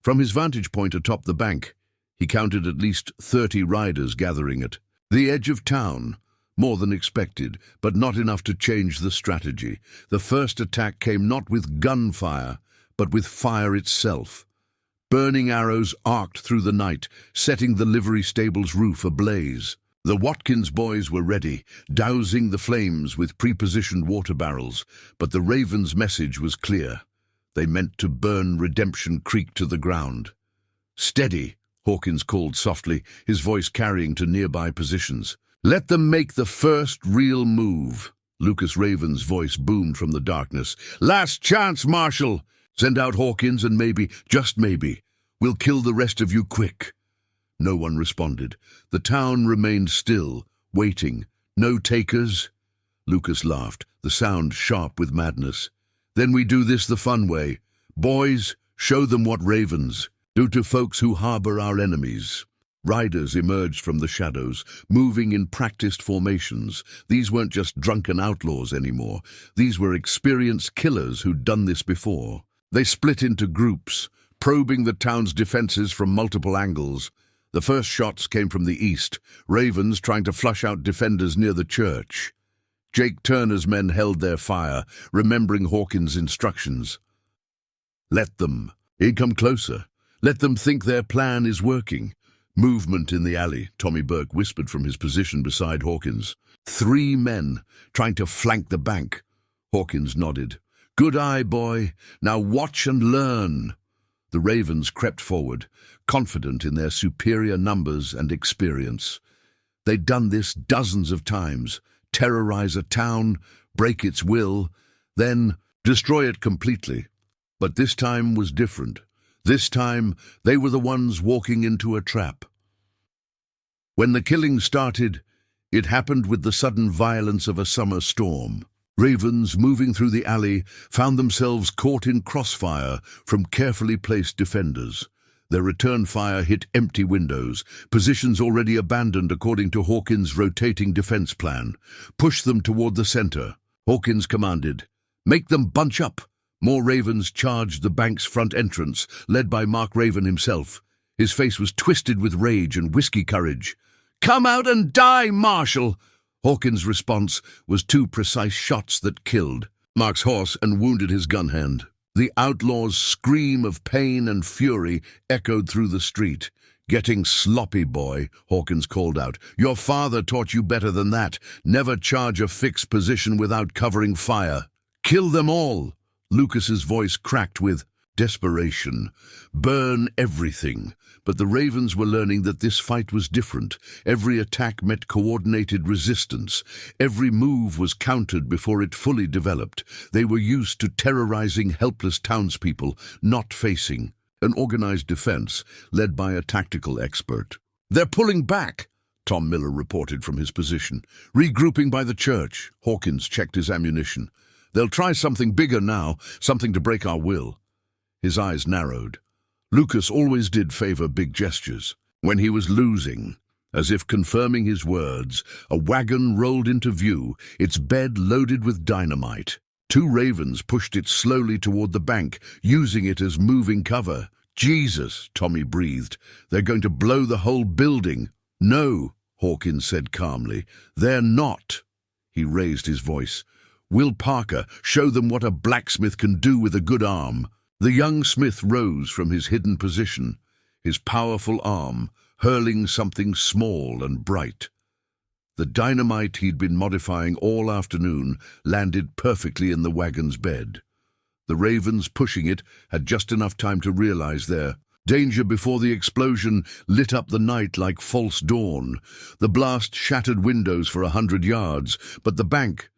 From his vantage point atop the bank, he counted at least 30 riders gathering at the edge of town. More than expected, but not enough to change the strategy. The first attack came not with gunfire, but with fire itself. Burning arrows arced through the night, setting the livery stable's roof ablaze. The Watkins boys were ready, dousing the flames with pre-positioned water barrels, but the Ravens' message was clear. They meant to burn Redemption Creek to the ground. "Steady," Hawkins called softly, his voice carrying to nearby positions. "Let them make the first real move." Lucas Raven's voice boomed from the darkness. "Last chance, Marshal! Send out Hawkins and maybe, just maybe, we'll kill the rest of you quick." No one responded. The town remained still, waiting. "No takers?" Lucas laughed, the sound sharp with madness. "Then we do this the fun way. Boys, show them what Ravens do to folks who harbor our enemies." Riders emerged from the shadows, moving in practiced formations. These weren't just drunken outlaws anymore. These were experienced killers who'd done this before. They split into groups, probing the town's defenses from multiple angles. The first shots came from the east, Ravens trying to flush out defenders near the church. Jake Turner's men held their fire, remembering Hawkins' instructions. "Let them. He'd come closer. Let them think their plan is working." Movement in the alley, Tommy Burke whispered from his position beside Hawkins. 3 men trying to flank the bank. Hawkins nodded. "Good eye, boy. Now watch and learn." The Ravens crept forward, confident in their superior numbers and experience. They'd done this dozens of times. Terrorize a town, break its will, then destroy it completely. But this time was different. This time, they were the ones walking into a trap. When the killing started, it happened with the sudden violence of a summer storm. Ravens, moving through the alley, found themselves caught in crossfire from carefully placed defenders. Their return fire hit empty windows, positions already abandoned according to Hawkins' rotating defense plan. "Push them toward the center," Hawkins commanded. "Make them bunch up." More Ravens charged the bank's front entrance, led by Mark Raven himself. His face was twisted with rage and whiskey courage. "Come out and die, Marshal!" Hawkins' response was 2 precise shots that killed Mark's horse and wounded his gun hand. The outlaw's scream of pain and fury echoed through the street. "Getting sloppy, boy," Hawkins called out. "Your father taught you better than that. Never charge a fixed position without covering fire." "Kill them all!" Lucas's voice cracked with desperation. "Burn everything." But the Ravens were learning that this fight was different. Every attack met coordinated resistance. Every move was countered before it fully developed. They were used to terrorizing helpless townspeople, not facing an organized defense led by a tactical expert. "They're pulling back," Tom Miller reported from his position. "Regrouping by the church." Hawkins checked his ammunition. "They'll try something bigger now, something to break our will." His eyes narrowed. Lucas always did favor big gestures. When he was losing, as if confirming his words, a wagon rolled into view, its bed loaded with dynamite. Two ravens pushed it slowly toward the bank, using it as moving cover. "Jesus," Tommy breathed. "They're going to blow the whole building." "No," Hawkins said calmly. "They're not." He raised his voice. "Will Parker, show them what a blacksmith can do with a good arm." The young smith rose from his hidden position, his powerful arm hurling something small and bright. The dynamite he'd been modifying all afternoon landed perfectly in the wagon's bed. The ravens pushing it had just enough time to realize their danger before the explosion lit up the night like false dawn. The blast shattered windows for 100 yards, but the bank,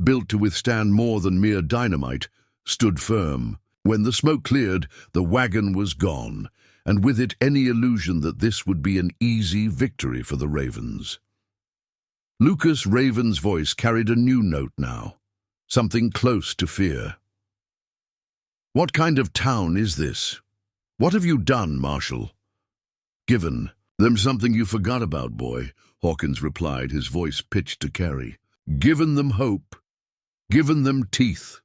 built to withstand more than mere dynamite, stood firm. When the smoke cleared, the wagon was gone, and with it any illusion that this would be an easy victory for the ravens. Lucas Raven's voice carried a new note now, something close to fear. "What kind of town is this? What have you done, Marshal?" "Given them something you forgot about, boy," Hawkins replied, his voice pitched to carry. "Given them hope. Given them teeth."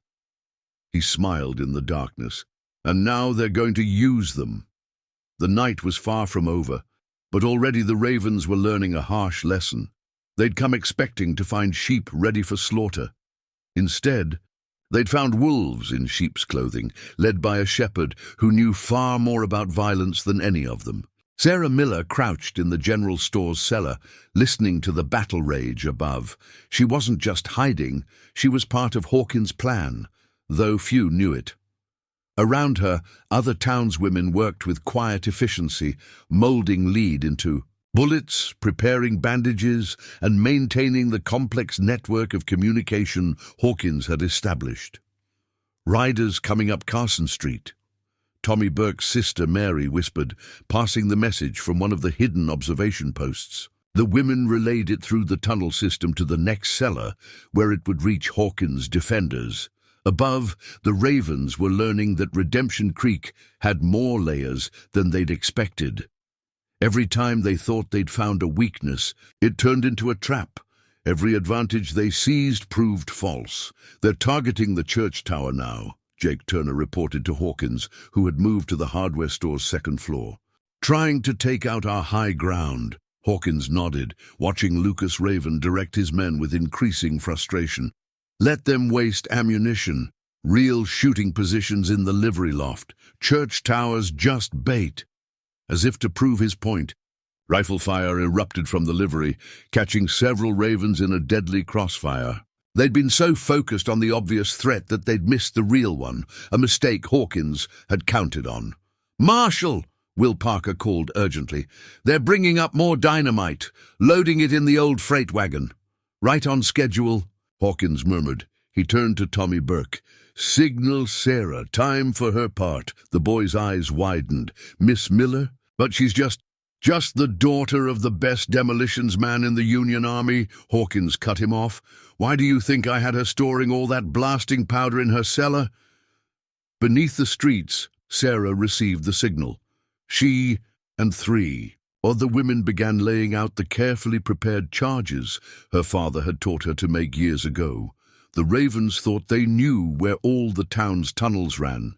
He smiled in the darkness. "And now they're going to use them." The night was far from over, but already the ravens were learning a harsh lesson. They'd come expecting to find sheep ready for slaughter. Instead, they'd found wolves in sheep's clothing, led by a shepherd who knew far more about violence than any of them. Sarah Miller crouched in the general store's cellar, listening to the battle rage above. She wasn't just hiding, she was part of Hawkins' plan, though few knew it. Around her, other townswomen worked with quiet efficiency, molding lead into bullets, preparing bandages, and maintaining the complex network of communication Hawkins had established. "Riders coming up Carson Street," Tommy Burke's sister Mary whispered, passing the message from one of the hidden observation posts. The women relayed it through the tunnel system to the next cellar, where it would reach Hawkins' defenders. Above, the ravens were learning that Redemption Creek had more layers than they'd expected. Every time they thought they'd found a weakness, it turned into a trap. Every advantage they seized proved false. "They're targeting the church tower now," Jake Turner reported to Hawkins, who had moved to the hardware store's second floor. "Trying to take out our high ground." Hawkins nodded, watching Lucas Raven direct his men with increasing frustration. "Let them waste ammunition. Real shooting positions in the livery loft. Church towers just bait." As if to prove his point, rifle fire erupted from the livery, catching several ravens in a deadly crossfire. They'd been so focused on the obvious threat that they'd missed the real one, a mistake Hawkins had counted on. "Marshal!" Will Parker called urgently. "They're bringing up more dynamite, loading it in the old freight wagon." "Right on schedule," Hawkins murmured. He turned to Tommy Burke. "Signal Sarah, time for her part." The boy's eyes widened. "Miss Miller? But she's just the daughter of the best demolitions man in the Union Army," Hawkins cut him off. "Why do you think I had her storing all that blasting powder in her cellar?" Beneath the streets, Sarah received the signal. She and 3 other women began laying out the carefully prepared charges her father had taught her to make years ago. The ravens thought they knew where all the town's tunnels ran,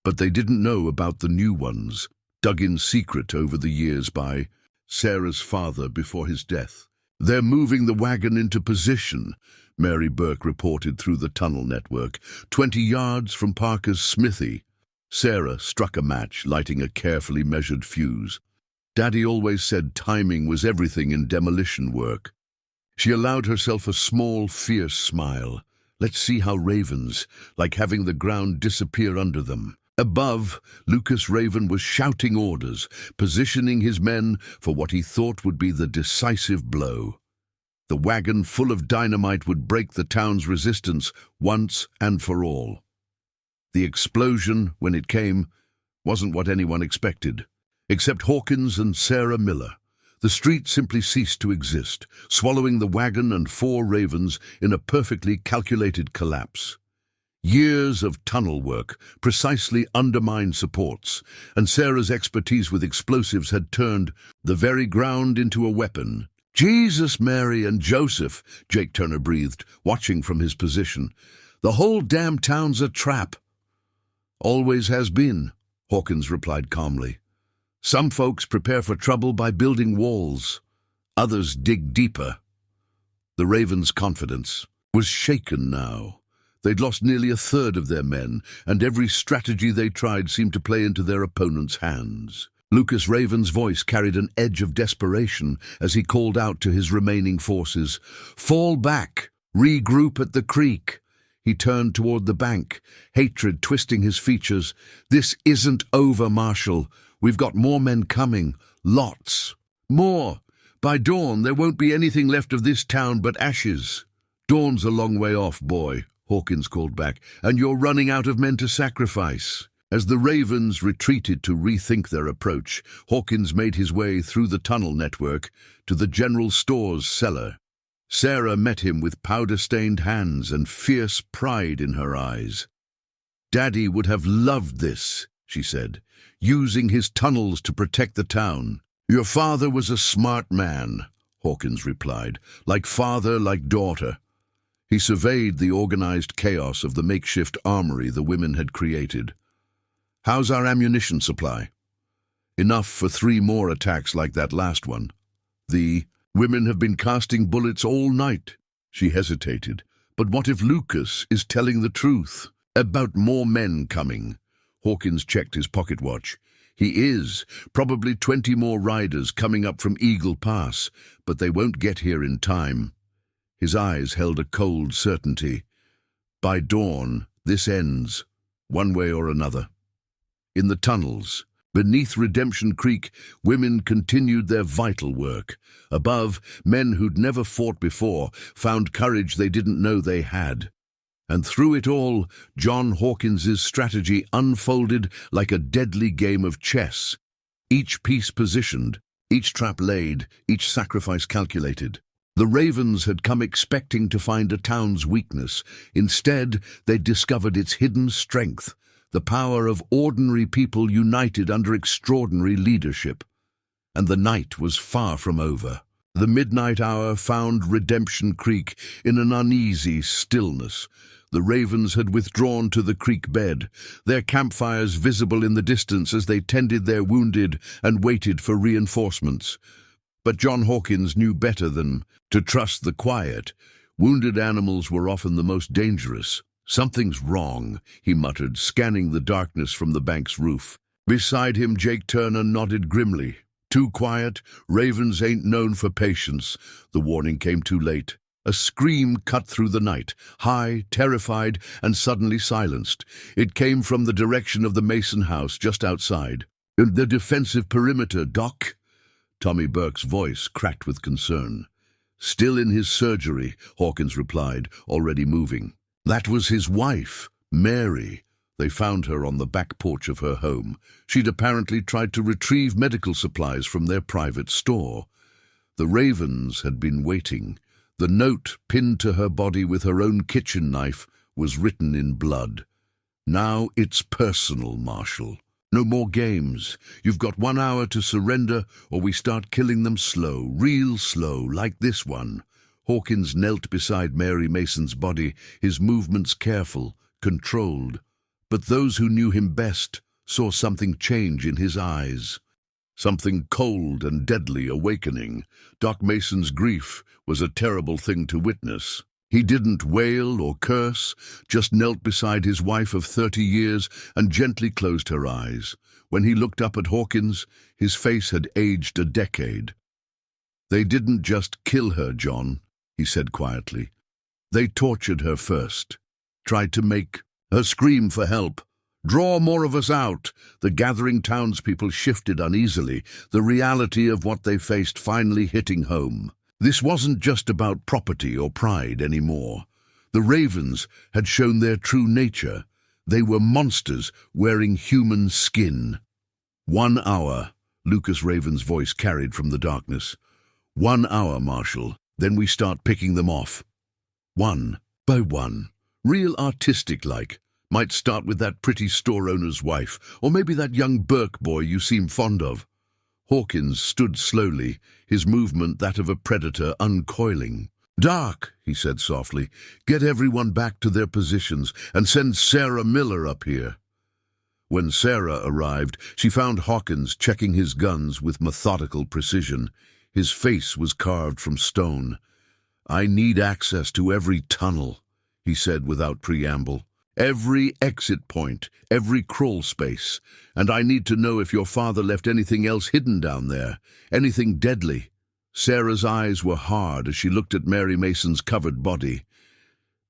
but they didn't know about the new ones, dug in secret over the years by Sarah's father before his death. "They're moving the wagon into position," Mary Burke reported through the tunnel network, 20 yards from Parker's smithy. Sarah struck a match, lighting a carefully measured fuse. "Daddy always said timing was everything in demolition work." She allowed herself a small, fierce smile. "Let's see how ravens, like having the ground disappear under them." Above, Lucas Raven was shouting orders, positioning his men for what he thought would be the decisive blow. The wagon full of dynamite would break the town's resistance once and for all. The explosion, when it came, wasn't what anyone expected. Except Hawkins and Sarah Miller, the street simply ceased to exist, swallowing the wagon and 4 ravens in a perfectly calculated collapse. Years of tunnel work precisely undermined supports, and Sarah's expertise with explosives had turned the very ground into a weapon. "Jesus, Mary, and Joseph," Jake Turner breathed, watching from his position. The whole damn town's a trap." "Always has been," Hawkins replied calmly. "Some folks prepare for trouble by building walls. Others dig deeper." The Ravens' confidence was shaken now. They'd lost nearly a third of their men, and every strategy they tried seemed to play into their opponent's hands. Lucas Raven's voice carried an edge of desperation as he called out to his remaining forces, "Fall back! Regroup at the creek!" He turned toward the bank, hatred twisting his features. "This isn't over, Marshal. We've got more men coming. Lots. More. By dawn, there won't be anything left of this town but ashes." "Dawn's a long way off, boy," Hawkins called back, "and you're running out of men to sacrifice." As the Ravens retreated to rethink their approach, Hawkins made his way through the tunnel network to the general store's cellar. Sarah met him with powder-stained hands and fierce pride in her eyes. "Daddy would have loved this," she said, "using his tunnels to protect the town." "Your father was a smart man," Hawkins replied, "like father, like daughter." He surveyed the organized chaos of the makeshift armory the women had created. "How's our ammunition supply?" "Enough for 3 more attacks like that last one." "The women have been casting bullets all night." She hesitated. "But what if Lucas is telling the truth about more men coming?" Hawkins checked his pocket watch. "He is. Probably 20 more riders coming up from Eagle Pass, but they won't get here in time." His eyes held a cold certainty. "By dawn, this ends, one way or another." In the tunnels, beneath Redemption Creek, women continued their vital work. Above, men who'd never fought before found courage they didn't know they had. And through it all, John Hawkins's strategy unfolded like a deadly game of chess. Each piece positioned, each trap laid, each sacrifice calculated. The Ravens had come expecting to find a town's weakness. Instead, they discovered its hidden strength, the power of ordinary people united under extraordinary leadership. And the night was far from over. The midnight hour found Redemption Creek in an uneasy stillness. The Ravens had withdrawn to the creek bed, their campfires visible in the distance as they tended their wounded and waited for reinforcements. But John Hawkins knew better than to trust the quiet. Wounded animals were often the most dangerous. "Something's wrong," he muttered, scanning the darkness from the bank's roof. Beside him, Jake Turner nodded grimly. "Too quiet. Ravens ain't known for patience." The warning came too late. A scream cut through the night, high, terrified, and suddenly silenced. It came from the direction of the Mason house just outside. "The defensive perimeter, Doc?" Tommy Burke's voice cracked with concern. "Still in his surgery," Hawkins replied, already moving. "That was his wife, Mary." They found her on the back porch of her home. She'd apparently tried to retrieve medical supplies from their private store. The Ravens had been waiting. The note pinned to her body with her own kitchen knife was written in blood. "Now it's personal, Marshal. No more games. You've got 1 hour to surrender, or we start killing them slow, real slow, like this one." Hawkins knelt beside Mary Mason's body, his movements careful, controlled. But those who knew him best saw something change in his eyes. Something cold and deadly awakening. Doc Mason's grief was a terrible thing to witness. He didn't wail or curse, just knelt beside his wife of 30 years and gently closed her eyes. When he looked up at Hawkins, his face had aged a decade. "They didn't just kill her, John," he said quietly. "They tortured her first, tried to make her scream for help. Draw more of us out." The gathering townspeople shifted uneasily, the reality of what they faced finally hitting home. This wasn't just about property or pride anymore. The Ravens had shown their true nature. They were monsters wearing human skin. 1 hour, Lucas Raven's voice carried from the darkness. 1 hour, Marshal. Then we start picking them off. One by one. Real artistic-like. Might start with that pretty store owner's wife, or maybe that young Burke boy you seem fond of. Hawkins stood slowly, his movement that of a predator uncoiling. "Dark," he said softly. "Get everyone back to their positions and send Sarah Miller up here." When Sarah arrived, she found Hawkins checking his guns with methodical precision. His face was carved from stone. "I need access to every tunnel," he said without preamble. "Every exit point, every crawl space. And I need to know if your father left anything else hidden down there, anything deadly." Sarah's eyes were hard as she looked at Mary Mason's covered body.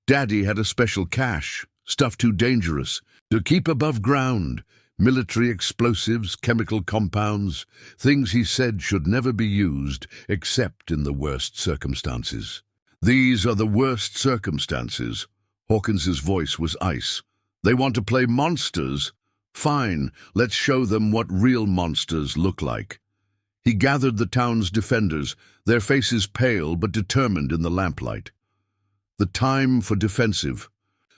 "Daddy had a special cache, stuff too dangerous to keep above ground, military explosives, chemical compounds, things he said should never be used except in the worst circumstances." "These are the worst circumstances." Hawkins's voice was ice. "They want to play monsters? Fine, let's show them what real monsters look like." He gathered the town's defenders, their faces pale but determined in the lamplight. The time for defensive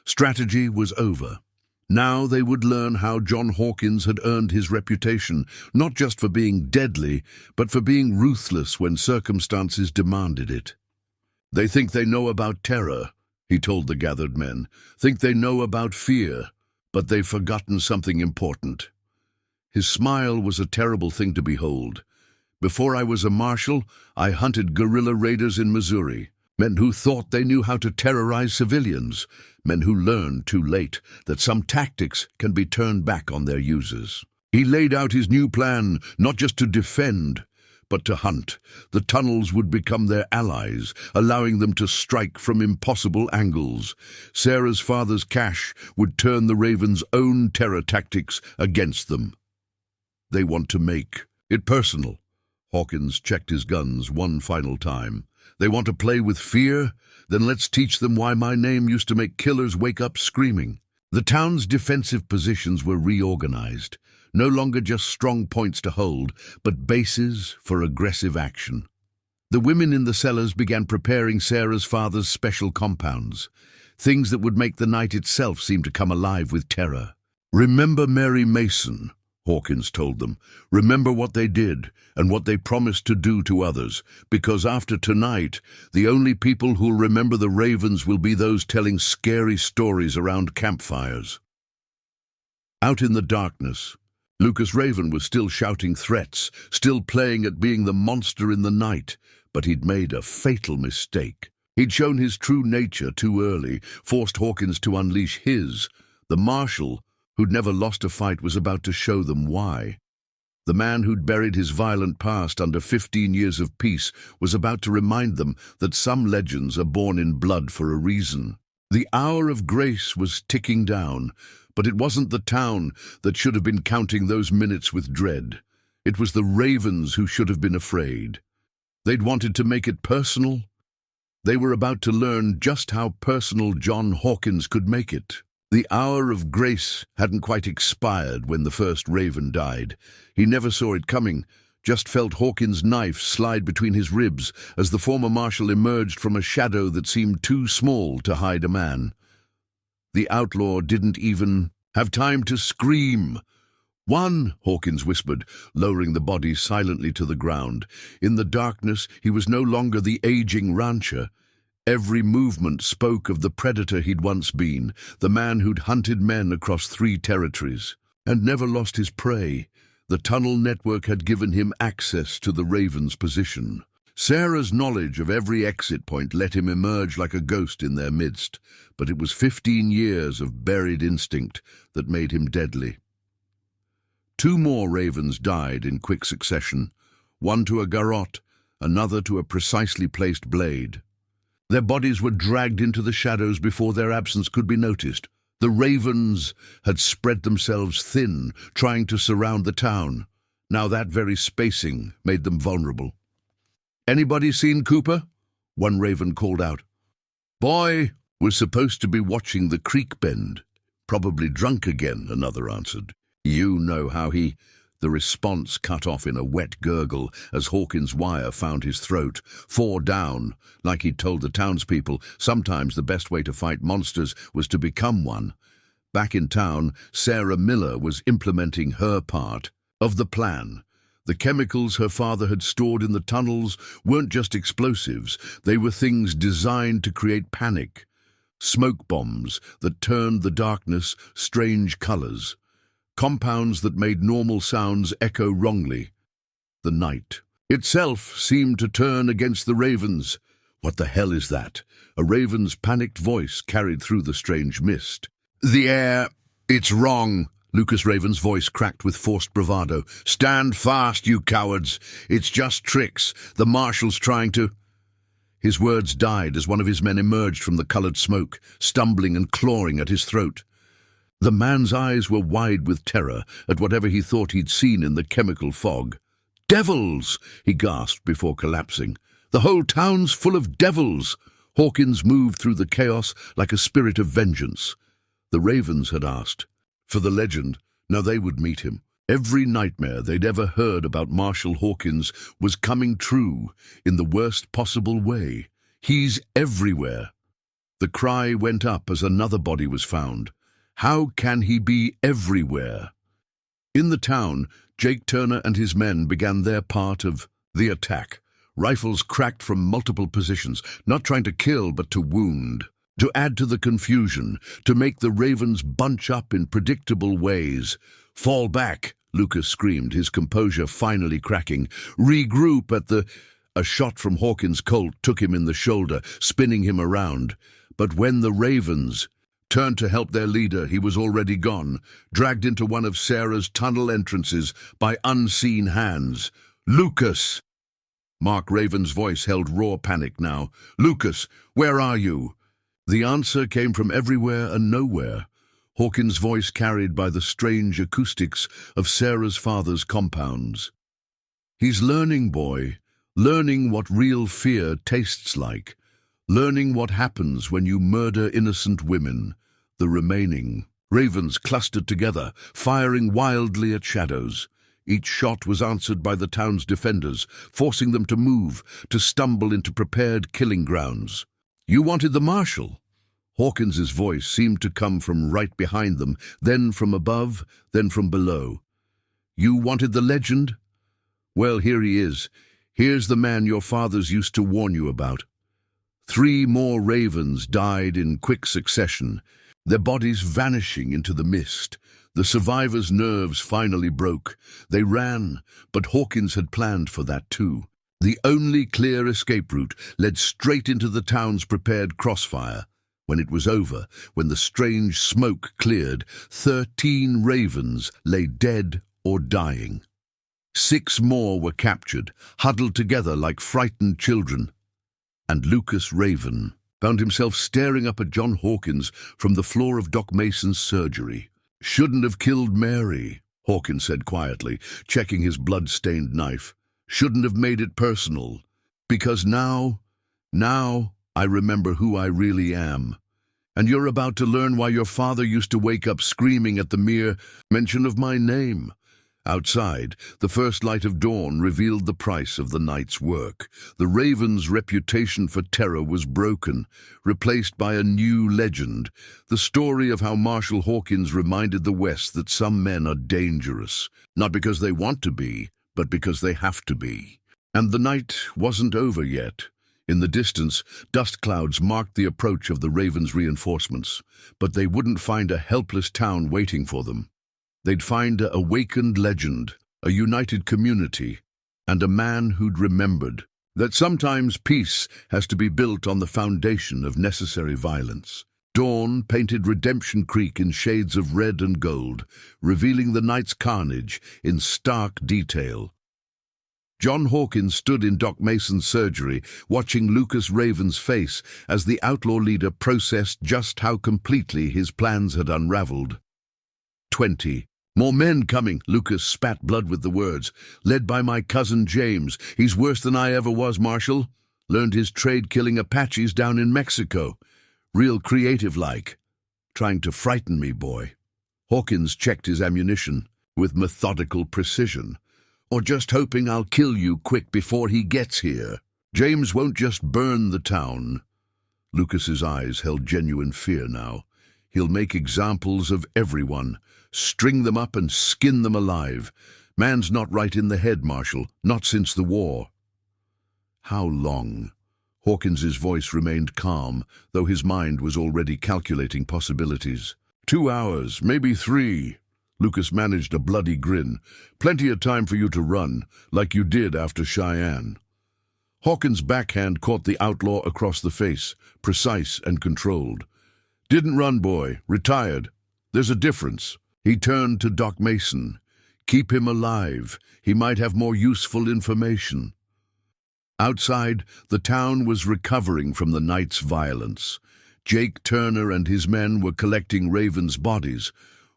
strategy was over. Now they would learn how John Hawkins had earned his reputation, not just for being deadly, but for being ruthless when circumstances demanded it. "They think they know about terror," he told the gathered men. "Think they know about fear, but they've forgotten something important." His smile was a terrible thing to behold. "Before I was a marshal, I hunted guerrilla raiders in Missouri. Men who thought they knew how to terrorize civilians. Men who learned too late that some tactics can be turned back on their users." He laid out his new plan, not just to defend, but to hunt. The tunnels would become their allies, allowing them to strike from impossible angles. Sarah's father's cache would turn the Ravens' own terror tactics against them. "They want to make it personal." Hawkins checked his guns one final time. "They want to play with fear? Then let's teach them why my name used to make killers wake up screaming." The town's defensive positions were reorganized. No longer just strong points to hold, but bases for aggressive action. The women in the cellars began preparing Sarah's father's special compounds, things that would make the night itself seem to come alive with terror. "Remember Mary Mason," Hawkins told them. "Remember what they did and what they promised to do to others, because after tonight, the only people who'll remember the Ravens will be those telling scary stories around campfires." Out in the darkness, Lucas Raven was still shouting threats, still playing at being the monster in the night, but he'd made a fatal mistake. He'd shown his true nature too early, forced Hawkins to unleash his. The Marshal, who'd never lost a fight, was about to show them why. The man who'd buried his violent past under 15 years of peace was about to remind them that some legends are born in blood for a reason. The hour of grace was ticking down, but it wasn't the town that should have been counting those minutes with dread. It was the Ravens who should have been afraid. They'd wanted to make it personal. They were about to learn just how personal John Hawkins could make it. The hour of grace hadn't quite expired when the first Raven died. He never saw it coming, just felt Hawkins' knife slide between his ribs as the former Marshal emerged from a shadow that seemed too small to hide a man. The outlaw didn't even have time to scream. "One," Hawkins whispered, lowering the body silently to the ground. In the darkness, he was no longer the aging rancher. Every movement spoke of the predator he'd once been, the man who'd hunted men across 3 territories, and never lost his prey. The tunnel network had given him access to the Raven's position. Sarah's knowledge of every exit point let him emerge like a ghost in their midst, but it was 15 years of buried instinct that made him deadly. 2 more Ravens died in quick succession, one to a garrote, another to a precisely placed blade. Their bodies were dragged into the shadows before their absence could be noticed. The Ravens had spread themselves thin, trying to surround the town. Now that very spacing made them vulnerable. "Anybody seen Cooper?" one Raven called out. "Boy was supposed to be watching the creek bend. Probably drunk again," another answered. "You know how he—" The response cut off in a wet gurgle as Hawkins' wire found his throat. 4 down, like he'd told the townspeople, sometimes the best way to fight monsters was to become one. Back in town, Sarah Miller was implementing her part of the plan. The chemicals her father had stored in the tunnels weren't just explosives, they were things designed to create panic. Smoke bombs that turned the darkness strange colors. Compounds that made normal sounds echo wrongly. The night itself seemed to turn against the ravens. "What the hell is that?" A raven's panicked voice carried through the strange mist. "The air, it's wrong." Lucas Raven's voice cracked with forced bravado. "Stand fast, you cowards. It's just tricks. The Marshal's trying to—" His words died as one of his men emerged from the colored smoke, stumbling and clawing at his throat. The man's eyes were wide with terror at whatever he thought he'd seen in the chemical fog. "Devils!" he gasped before collapsing. "The whole town's full of devils!" Hawkins moved through the chaos like a spirit of vengeance. The ravens had asked for the legend. Now they would meet him. Every nightmare they'd ever heard about Marshal Hawkins was coming true in the worst possible way. "He's everywhere." The cry went up as another body was found. How can he be everywhere? In the town, Jake Turner and his men began their part of the attack. Rifles cracked from multiple positions, not trying to kill but to wound. To add to the confusion, to make the ravens bunch up in predictable ways. "Fall back," Lucas screamed, his composure finally cracking. "Regroup at the—" A shot from Hawkins' Colt took him in the shoulder, spinning him around. But when the ravens turned to help their leader, he was already gone, dragged into one of Sarah's tunnel entrances by unseen hands. "Lucas!" Mark Raven's voice held raw panic now. "Lucas, where are you?" The answer came from everywhere and nowhere. Hawkins' voice carried by the strange acoustics of Sarah's father's compounds. "He's learning, boy, learning what real fear tastes like, learning what happens when you murder innocent women." The remaining ravens clustered together, firing wildly at shadows. Each shot was answered by the town's defenders, forcing them to move, to stumble into prepared killing grounds. "You wanted the Marshal?" Hawkins's voice seemed to come from right behind them, then from above, then from below. "You wanted the legend? Well, here he is. Here's the man your fathers used to warn you about." 3 more ravens died in quick succession, their bodies vanishing into the mist. The survivors' nerves finally broke. They ran, but Hawkins had planned for that too. The only clear escape route led straight into the town's prepared crossfire. When it was over, when the strange smoke cleared, 13 ravens lay dead or dying. 6 more were captured, huddled together like frightened children. And Lucas Raven found himself staring up at John Hawkins from the floor of Doc Mason's surgery. "Shouldn't have killed Mary," Hawkins said quietly, checking his blood-stained knife. "Shouldn't have made it personal. Because now I remember who I really am. And you're about to learn why your father used to wake up screaming at the mere mention of my name." Outside, the first light of dawn revealed the price of the night's work. The Raven's reputation for terror was broken, replaced by a new legend, the story of how Marshal Hawkins reminded the West that some men are dangerous, not because they want to be, but because they have to be. And the night wasn't over yet. In the distance, dust clouds marked the approach of the Raven's reinforcements, but they wouldn't find a helpless town waiting for them. They'd find a awakened legend, a united community, and a man who'd remembered that sometimes peace has to be built on the foundation of necessary violence. Dawn painted Redemption Creek in shades of red and gold, revealing the night's carnage in stark detail. John Hawkins stood in Doc Mason's surgery, watching Lucas Raven's face as the outlaw leader processed just how completely his plans had unraveled. 20. "More men coming," Lucas spat blood with the words. "Led by my cousin James. He's worse than I ever was, Marshal. Learned his trade killing Apaches down in Mexico. Real creative-like. Trying to frighten me, boy." Hawkins checked his ammunition with methodical precision. "Or just hoping I'll kill you quick before he gets here. James won't just burn the town." Lucas's eyes held genuine fear now. "He'll make examples of everyone, string them up and skin them alive. Man's not right in the head, Marshal, not since the war. How long? Hawkins's voice remained calm, though his mind was already calculating possibilities. 2 hours, maybe 3. Lucas managed a bloody grin. Plenty of time for you to run, like you did after Cheyenne. Hawkins' backhand caught the outlaw across the face, precise and controlled. Didn't run, boy. Retired. There's a difference. He turned to Doc Mason. Keep him alive. He might have more useful information. Outside, the town was recovering from the night's violence. Jake Turner and his men were collecting Raven's bodies,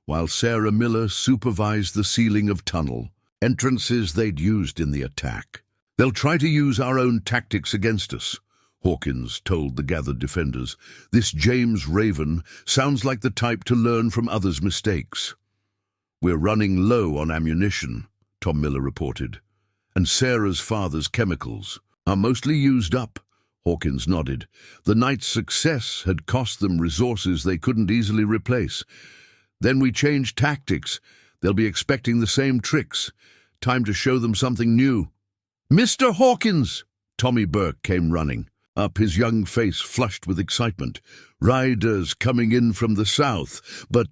while Sarah Miller supervised the sealing of tunnel, entrances they'd used in the attack. They'll try to use our own tactics against us, Hawkins told the gathered defenders. This James Raven sounds like the type to learn from others' mistakes. We're running low on ammunition, Tom Miller reported, and Sarah's father's chemicals are mostly used up. Hawkins nodded. The night's success had cost them resources they couldn't easily replace. Then we changed tactics. They'll be expecting the same tricks. Time to show them something new. Mr. Hawkins! Tommy Burke came running up, his young face flushed with excitement. Riders coming in from the south, but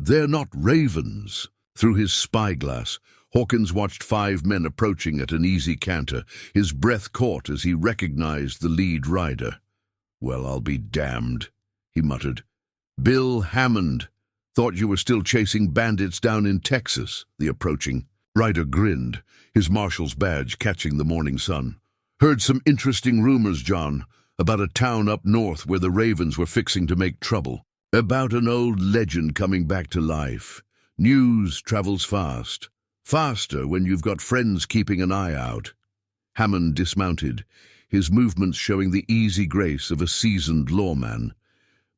they're not ravens. Through his spyglass, Hawkins watched 5 men approaching at an easy canter. His breath caught as he recognized the lead rider. Well, I'll be damned, he muttered. Bill Hammond. Thought you were still chasing bandits down in Texas, the approaching rider grinned, his marshal's badge catching the morning sun. Heard some interesting rumors, John, about a town up north where the Ravens were fixing to make trouble. About an old legend coming back to life. News travels fast. Faster when you've got friends keeping an eye out. Hammond dismounted, his movements showing the easy grace of a seasoned lawman.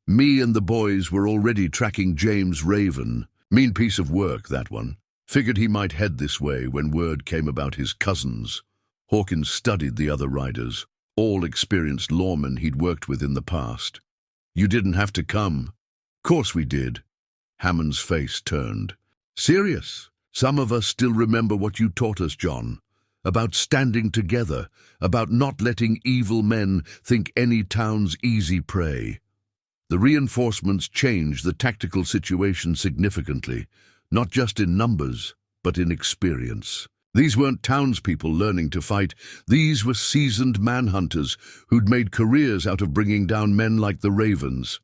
Me and the boys were already tracking James Raven. Mean piece of work, that one. Figured he might head this way when word came about his cousins. Hawkins studied the other riders, all experienced lawmen he'd worked with in the past. You didn't have to come. Course we did. Hammond's face turned. Serious? Some of us still remember what you taught us, John. About standing together, about not letting evil men think any town's easy prey. The reinforcements changed the tactical situation significantly, not just in numbers, but in experience. These weren't townspeople learning to fight. These were seasoned manhunters who'd made careers out of bringing down men like the Ravens.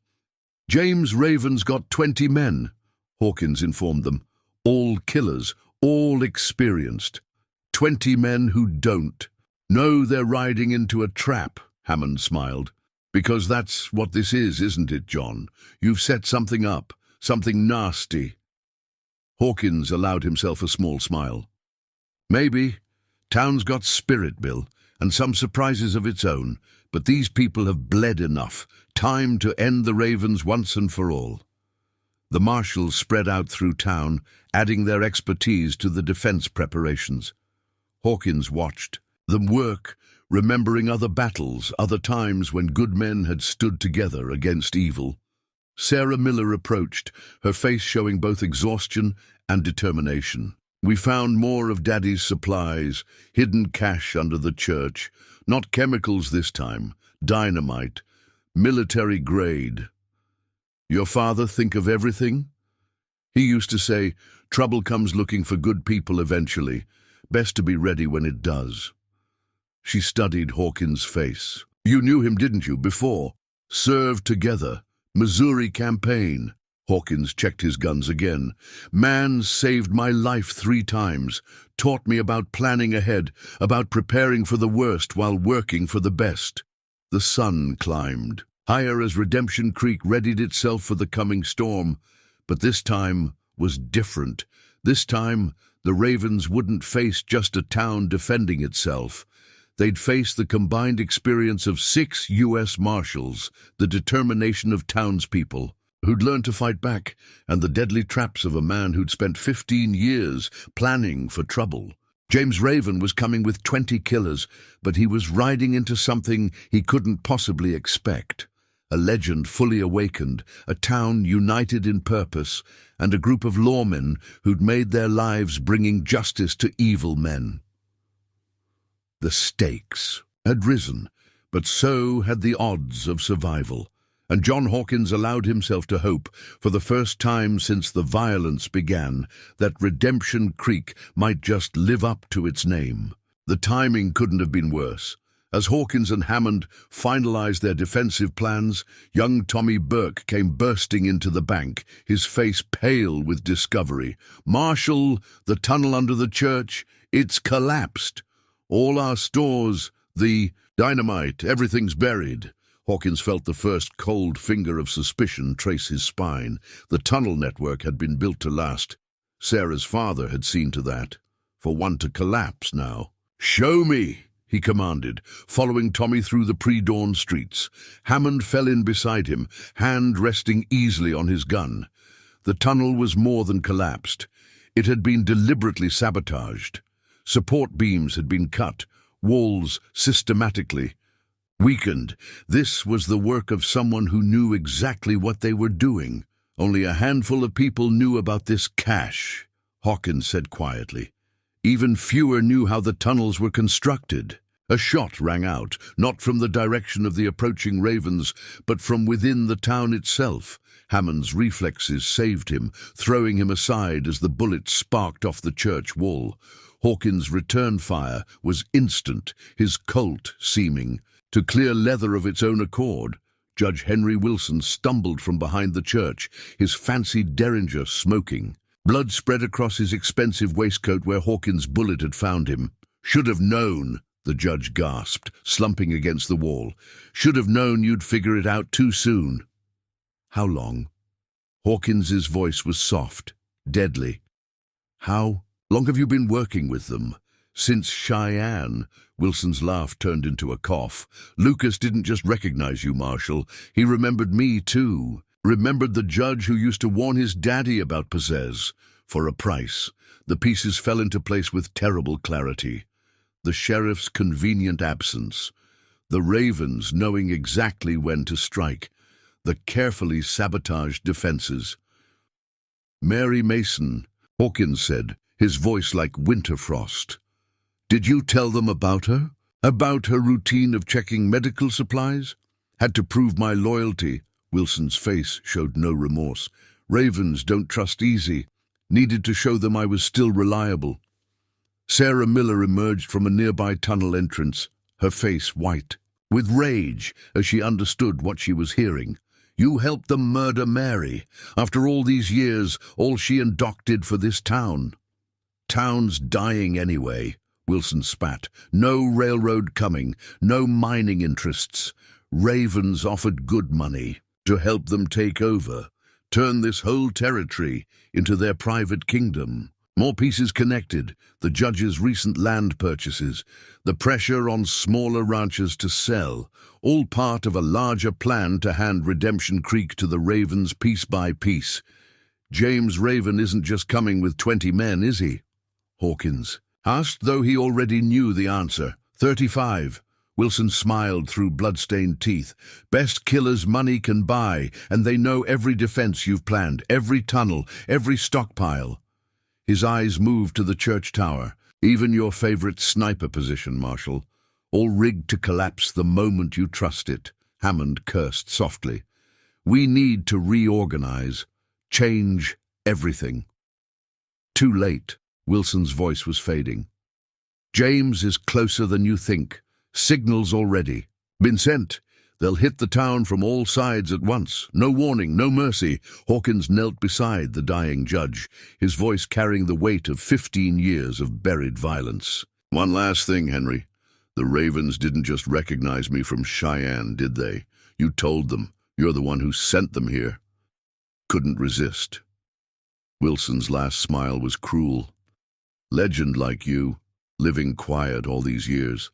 James Raven's got 20 men, Hawkins informed them. All killers, all experienced. 20 men who don't. Know they're riding into a trap, Hammond smiled. Because that's what this is, isn't it, John? You've set something up, something nasty. Hawkins allowed himself a small smile. Maybe. Town's got spirit, Bill, and some surprises of its own, but these people have bled enough. Time to end the Ravens once and for all. The marshals spread out through town, adding their expertise to the defense preparations. Hawkins watched them work, remembering other battles, other times when good men had stood together against evil. Sarah Miller approached, her face showing both exhaustion and determination. We found more of Daddy's supplies, hidden cache under the church. Not chemicals this time, dynamite, military grade. Your father think of everything? He used to say, trouble comes looking for good people eventually. Best to be ready when it does. She studied Hawkins' face. You knew him, didn't you, before? Served together. Missouri campaign. Hawkins checked his guns again. Man saved my life 3 times. Taught me about planning ahead, about preparing for the worst while working for the best. The sun climbed. Higher as Redemption Creek readied itself for the coming storm. But this time was different. This time, the Ravens wouldn't face just a town defending itself. They'd face the combined experience of 6 U.S. Marshals, the determination of townspeople who'd learned to fight back, and the deadly traps of a man who'd spent 15 years planning for trouble. James Raven was coming with 20 killers, but he was riding into something he couldn't possibly expect. a legend fully awakened, a town united in purpose, and a group of lawmen who'd made their lives bringing justice to evil men. The stakes had risen, but so had the odds of survival, and John Hawkins allowed himself to hope, for the first time since the violence began, that Redemption Creek might just live up to its name. The timing couldn't have been worse. As Hawkins and Hammond finalized their defensive plans, young Tommy Burke came bursting into the bank, his face pale with discovery. "Marshal, the tunnel under the church, it's collapsed. All our stores, the dynamite, everything's buried." Hawkins felt the first cold finger of suspicion trace his spine. The tunnel network had been built to last. Sarah's father had seen to that. For one to collapse now. "Show me," he commanded, following Tommy through the pre-dawn streets. Hammond fell in beside him, hand resting easily on his gun. The tunnel was more than collapsed. It had been deliberately sabotaged. Support beams had been cut, walls systematically weakened. This was the work of someone who knew exactly what they were doing. Only a handful of people knew about this cache, Hawkins said quietly. Even fewer knew how the tunnels were constructed. A shot rang out, not from the direction of the approaching ravens, but from within the town itself. Hammond's reflexes saved him, throwing him aside as the bullet sparked off the church wall. Hawkins' return fire was instant, his Colt seeming to clear leather of its own accord. Judge Henry Wilson stumbled from behind the church, his fancy derringer smoking. Blood spread across his expensive waistcoat where Hawkins' bullet had found him. "Should have known," the judge gasped, slumping against the wall. "Should have known you'd figure it out too soon." "How long?" Hawkins's voice was soft, deadly. "How long have you been working with them?" "Since Cheyenne." Wilson's laugh turned into a cough. "Lucas didn't just recognize you, Marshal. He remembered me, too. Remembered the judge who used to warn his daddy about possess. For a price. The pieces fell into place with terrible clarity. The sheriff's convenient absence. The ravens knowing exactly when to strike. The carefully sabotaged defenses. "Mary Mason," Hawkins said, his voice like winter frost. "Did you tell them about her? About her routine of checking medical supplies? Had to prove my loyalty." Wilson's face showed no remorse. "Ravens don't trust easy. Needed to show them I was still reliable." Sarah Miller emerged from a nearby tunnel entrance, her face white, with rage as she understood what she was hearing. "You helped them murder Mary. After all these years, all she and Doc did for this town." "Town's dying anyway," Wilson spat. "No railroad coming, no mining interests. Ravens offered good money to help them take over, turn this whole territory into their private kingdom. More pieces connected, the judge's recent land purchases, the pressure on smaller ranchers to sell, all part of a larger plan to hand Redemption Creek to the Ravens piece by piece. James Raven isn't just coming with 20 men, is he?" Hawkins asked, though he already knew the answer. 35. Wilson smiled through blood-stained teeth. "Best killers money can buy, and they know every defense you've planned, every tunnel, every stockpile." His eyes moved to the church tower. "Even your favorite sniper position, Marshal. All rigged to collapse the moment you trust it." Hammond cursed softly. "We need to reorganize, change everything." "Too late." Wilson's voice was fading. "James is closer than you think. Signals already. Been sent. They'll hit the town from all sides at once. No warning, no mercy." Hawkins knelt beside the dying judge, his voice carrying the weight of 15 years of buried violence. "One last thing, Henry. The Ravens didn't just recognize me from Cheyenne, did they? You told them. You're the one who sent them here." "Couldn't resist." Wilson's last smile was cruel. "Legend like you, living quiet all these years.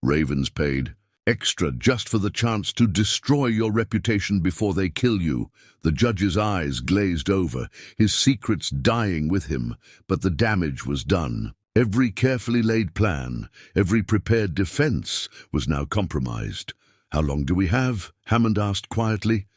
Ravens paid extra just for the chance to destroy your reputation before they kill you." The judge's eyes glazed over, his secrets dying with him, but the damage was done. Every carefully laid plan, every prepared defense was now compromised. "How long do we have?" Hammond asked quietly.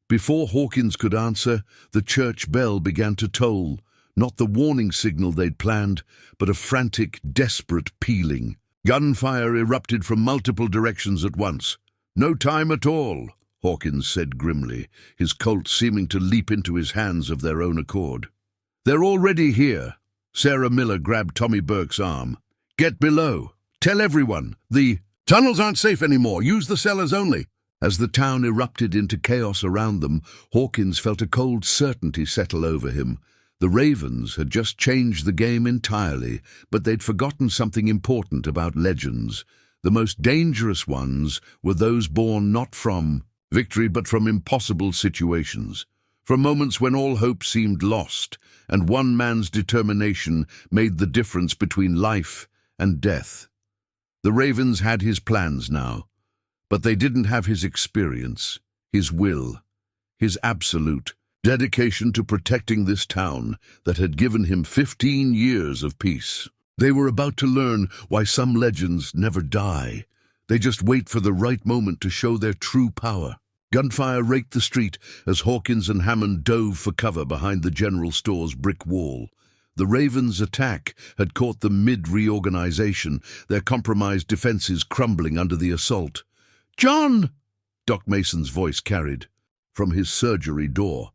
Before Hawkins could answer, the church bell began to toll, not the warning signal they'd planned, but a frantic, desperate pealing. Gunfire erupted from multiple directions at once. "No time at all," Hawkins said grimly, his Colt seeming to leap into his hands of their own accord. "They're already here." Sarah Miller grabbed Tommy Burke's arm. "Get below. Tell everyone. The tunnels aren't safe anymore. Use the cellars only." As the town erupted into chaos around them, Hawkins felt a cold certainty settle over him. The Ravens had just changed the game entirely, but they'd forgotten something important about legends. The most dangerous ones were those born not from victory but from impossible situations, from moments when all hope seemed lost, and one man's determination made the difference between life and death. The Ravens had his plans now, but they didn't have his experience, his will, his absolute dedication to protecting this town that had given him 15 years of peace. They were about to learn why some legends never die. They just wait for the right moment to show their true power. Gunfire raked the street as Hawkins and Hammond dove for cover behind the general store's brick wall. The Ravens' attack had caught them mid-reorganization, their compromised defenses crumbling under the assault. "John!" Doc Mason's voice carried from his surgery door.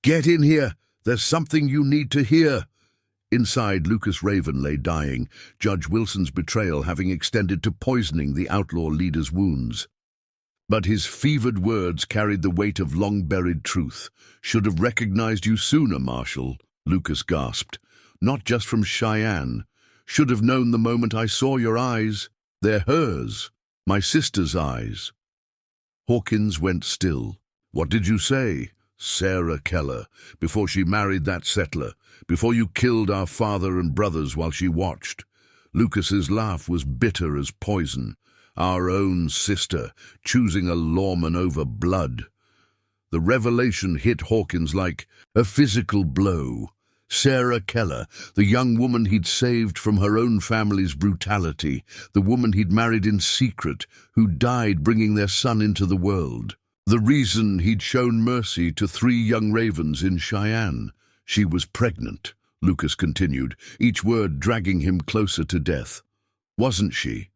"Get in here! There's something you need to hear!" Inside, Lucas Raven lay dying, Judge Wilson's betrayal having extended to poisoning the outlaw leader's wounds. But his fevered words carried the weight of long-buried truth. "Should have recognized you sooner, Marshal," Lucas gasped. "Not just from Cheyenne. Should have known the moment I saw your eyes. They're hers. My sister's eyes." Hawkins went still. "What did you say?" "Sarah Keller, before she married that settler, before you killed our father and brothers while she watched." Lucas's laugh was bitter as poison. "Our own sister, choosing a lawman over blood." The revelation hit Hawkins like a physical blow. Sarah Keller, the young woman he'd saved from her own family's brutality, the woman he'd married in secret, who died bringing their son into the world. The reason he'd shown mercy to 3 young ravens in Cheyenne. She was pregnant, Lucas continued, each word dragging him closer to death. "Wasn't she?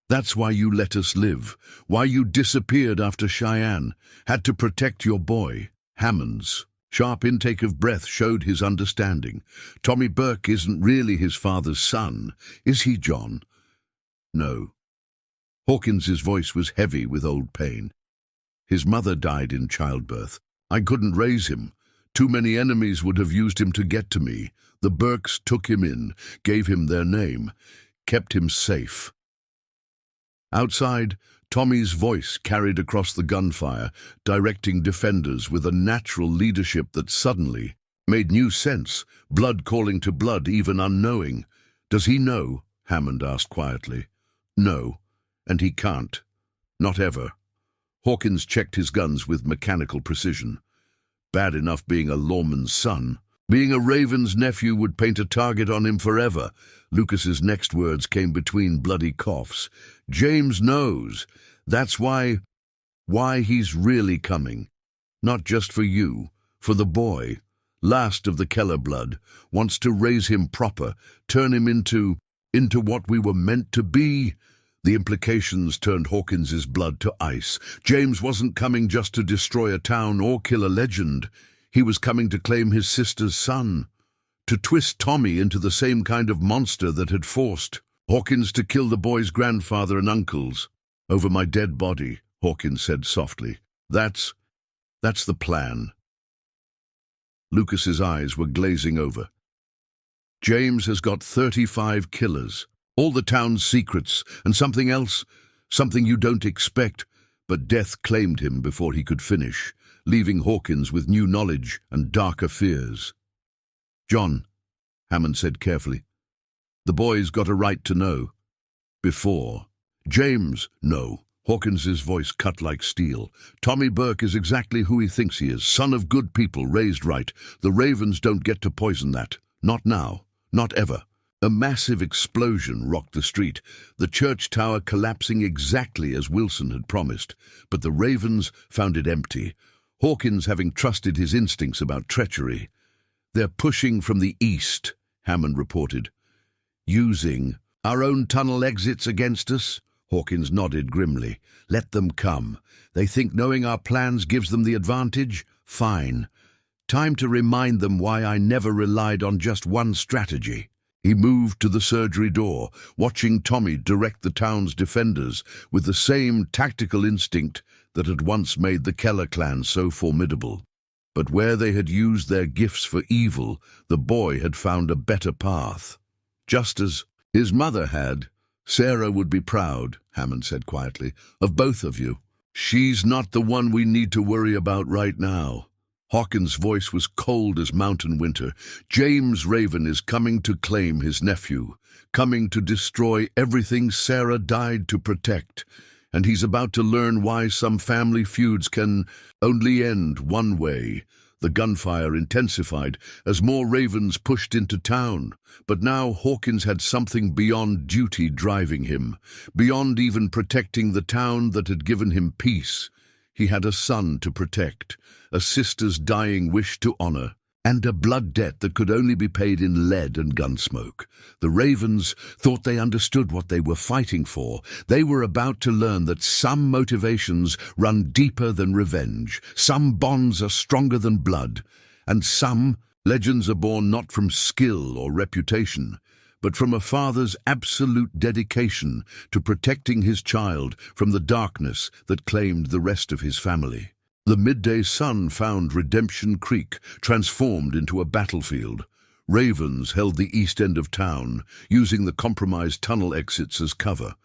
That's why you let us live, why you disappeared after Cheyenne, had to protect your boy." Hammond's sharp intake of breath showed his understanding. "Tommy Burke isn't really his father's son, is he, John?" "No." Hawkins's voice was heavy with old pain. "His mother died in childbirth. I couldn't raise him. Too many enemies would have used him to get to me. The Burkes took him in, gave him their name, kept him safe." Outside, Tommy's voice carried across the gunfire, directing defenders with a natural leadership that suddenly made new sense, blood calling to blood, even unknowing. "Does he know?" Hammond asked quietly. "No, and he can't. Not ever." Hawkins checked his guns with mechanical precision. Bad enough being a lawman's son. Being a Raven's nephew would paint a target on him forever. Lucas's next words came between bloody coughs. "James knows. That's why he's really coming. Not just for you, for the boy. Last of the Keller blood. Wants to raise him proper, turn him into what we were meant to be." The implications turned Hawkins's blood to ice. James wasn't coming just to destroy a town or kill a legend. He was coming to claim his sister's son, to twist Tommy into the same kind of monster that had forced Hawkins to kill the boy's grandfather and uncles. "Over my dead body," Hawkins said softly. That's the plan." Lucas's eyes were glazing over. "James has got 35 killers, all the town's secrets, and something else, something you don't expect." But death claimed him before he could finish, leaving Hawkins with new knowledge and darker fears. "John," Hammond said carefully, "the boy's got a right to know. Before. James, no." Hawkins's voice cut like steel. "Tommy Burke is exactly who he thinks he is, son of good people, raised right. The Ravens don't get to poison that. Not now. Not ever. A massive explosion rocked the street, the church tower collapsing exactly as Wilson had promised. But the Ravens found it empty, Hawkins having trusted his instincts about treachery. "They're pushing from the east," Hammond reported. "Using our own tunnel exits against us?" Hawkins nodded grimly. "Let them come. They think knowing our plans gives them the advantage? Fine. Time to remind them why I never relied on just one strategy." He moved to the surgery door, watching Tommy direct the town's defenders with the same tactical instinct that had once made the Keller clan so formidable. But where they had used their gifts for evil, the boy had found a better path. Just as his mother had. "Sarah would be proud," Hammond said quietly, "of both of you. She's not the one we need to worry about right now." Hawkins' voice was cold as mountain winter. "James Raven is coming to claim his nephew, coming to destroy everything Sarah died to protect. And he's about to learn why some family feuds can only end one way." The gunfire intensified as more Ravens pushed into town. But now Hawkins had something beyond duty driving him, beyond even protecting the town that had given him peace. He had a son to protect, a sister's dying wish to honor, and a blood debt that could only be paid in lead and gunsmoke. The Ravens thought they understood what they were fighting for. They were about to learn that some motivations run deeper than revenge, some bonds are stronger than blood, and some legends are born not from skill or reputation, but from a father's absolute dedication to protecting his child from the darkness that claimed the rest of his family. The midday sun found Redemption Creek transformed into a battlefield. Ravens held the east end of town, using the compromised tunnel exits as cover.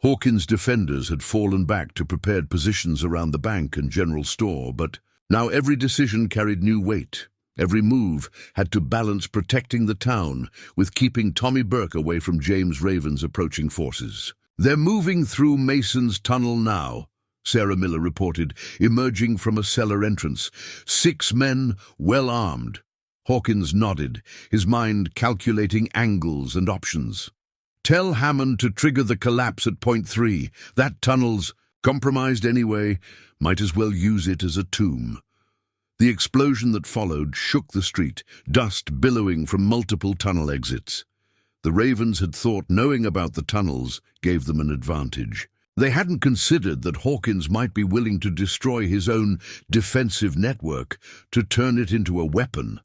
Hawkins' defenders had fallen back to prepared positions around the bank and general store, but now every decision carried new weight. Every move had to balance protecting the town with keeping Tommy Burke away from James Raven's approaching forces. "They're moving through Mason's tunnel now," Sarah Miller reported, emerging from a cellar entrance. 6 men, well armed. Hawkins nodded, his mind calculating angles and options. "Tell Hammond to trigger the collapse at point 3. That tunnel's compromised anyway. Might as well use it as a tomb." The explosion that followed shook the street, dust billowing from multiple tunnel exits. The Ravens had thought knowing about the tunnels gave them an advantage. They hadn't considered that Hawkins might be willing to destroy his own defensive network, to turn it into a weapon.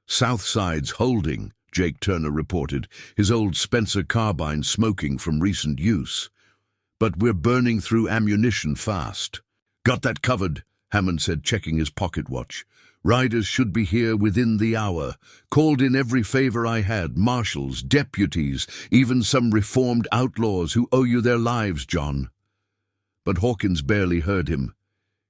"Southside's holding," Jake Turner reported, his old Spencer carbine smoking from recent use. "But we're burning through ammunition fast." "Got that covered," Hammond said, checking his pocket watch. "Riders should be here within the hour. Called in every favor I had, marshals, deputies, even some reformed outlaws who owe you their lives, John." But Hawkins barely heard him.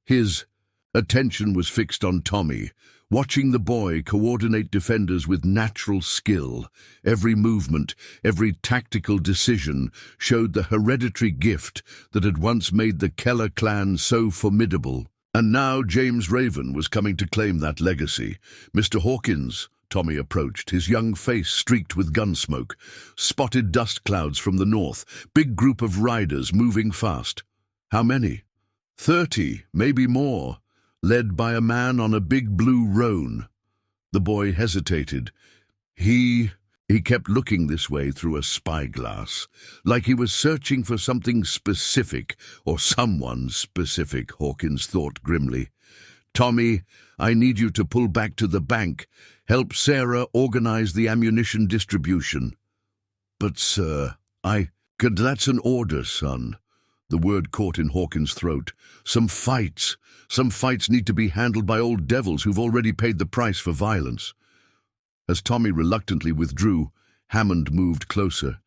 His attention was fixed on Tommy, watching the boy coordinate defenders with natural skill. Every movement, every tactical decision showed the hereditary gift that had once made the Keller clan so formidable. And now James Raven was coming to claim that legacy. "Mr. Hawkins," Tommy approached, his young face streaked with gunsmoke. Spotted dust clouds from the north, big group of riders moving fast. "How many?" 30, maybe more, led by a man on a big blue roan. The boy hesitated. He kept looking this way through a spyglass, like he was searching for something specific, or someone specific, Hawkins thought grimly. "Tommy, I need you to pull back to the bank. Help Sarah organize the ammunition distribution." "But, sir, that's an order, son." The word caught in Hawkins' throat. Some fights need to be handled by old devils who've already paid the price for violence." As Tommy reluctantly withdrew, Hammond moved closer.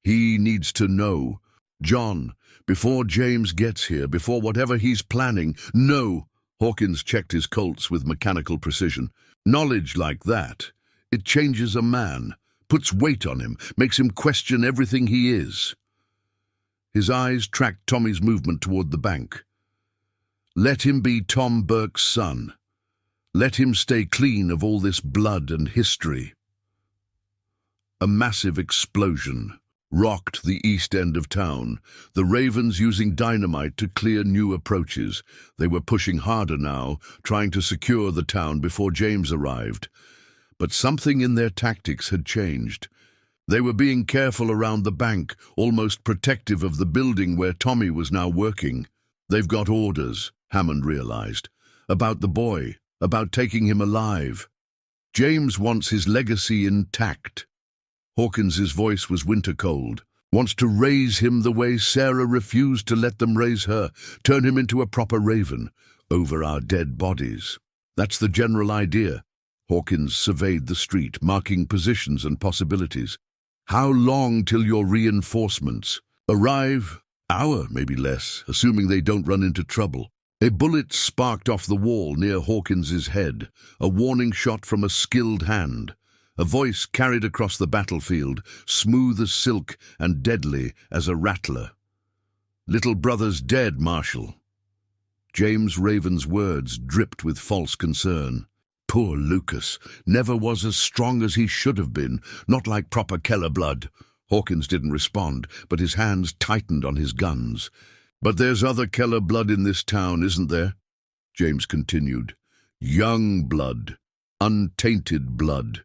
"He needs to know. John, before James gets here, before whatever he's planning, no." Hawkins checked his Colts with mechanical precision. "Knowledge like that, it changes a man, puts weight on him, makes him question everything he is." His eyes tracked Tommy's movement toward the bank. "Let him be Tom Burke's son. Let him stay clean of all this blood and history." A massive explosion rocked the east end of town, the Ravens using dynamite to clear new approaches. They were pushing harder now, trying to secure the town before James arrived. But something in their tactics had changed. They were being careful around the bank, almost protective of the building where Tommy was now working. They've got orders, Hammond realized, about the boy, about taking him alive. James wants his legacy intact. Hawkins's voice was winter cold. Wants to raise him the way Sarah refused to let them raise her, turn him into a proper raven, over our dead bodies. That's the general idea. Hawkins surveyed the street, marking positions and possibilities. How long till your reinforcements arrive? Hour, maybe less, assuming they don't run into trouble. A bullet sparked off the wall near Hawkins's head, a warning shot from a skilled hand. A voice carried across the battlefield, smooth as silk and deadly as a rattler. "Little brother's dead, Marshal." James Raven's words dripped with false concern. Poor Lucas, never was as strong as he should have been, not like proper Keller blood. Hawkins didn't respond, but his hands tightened on his guns. "But there's other Keller blood in this town, isn't there?" James continued. "Young blood, untainted blood.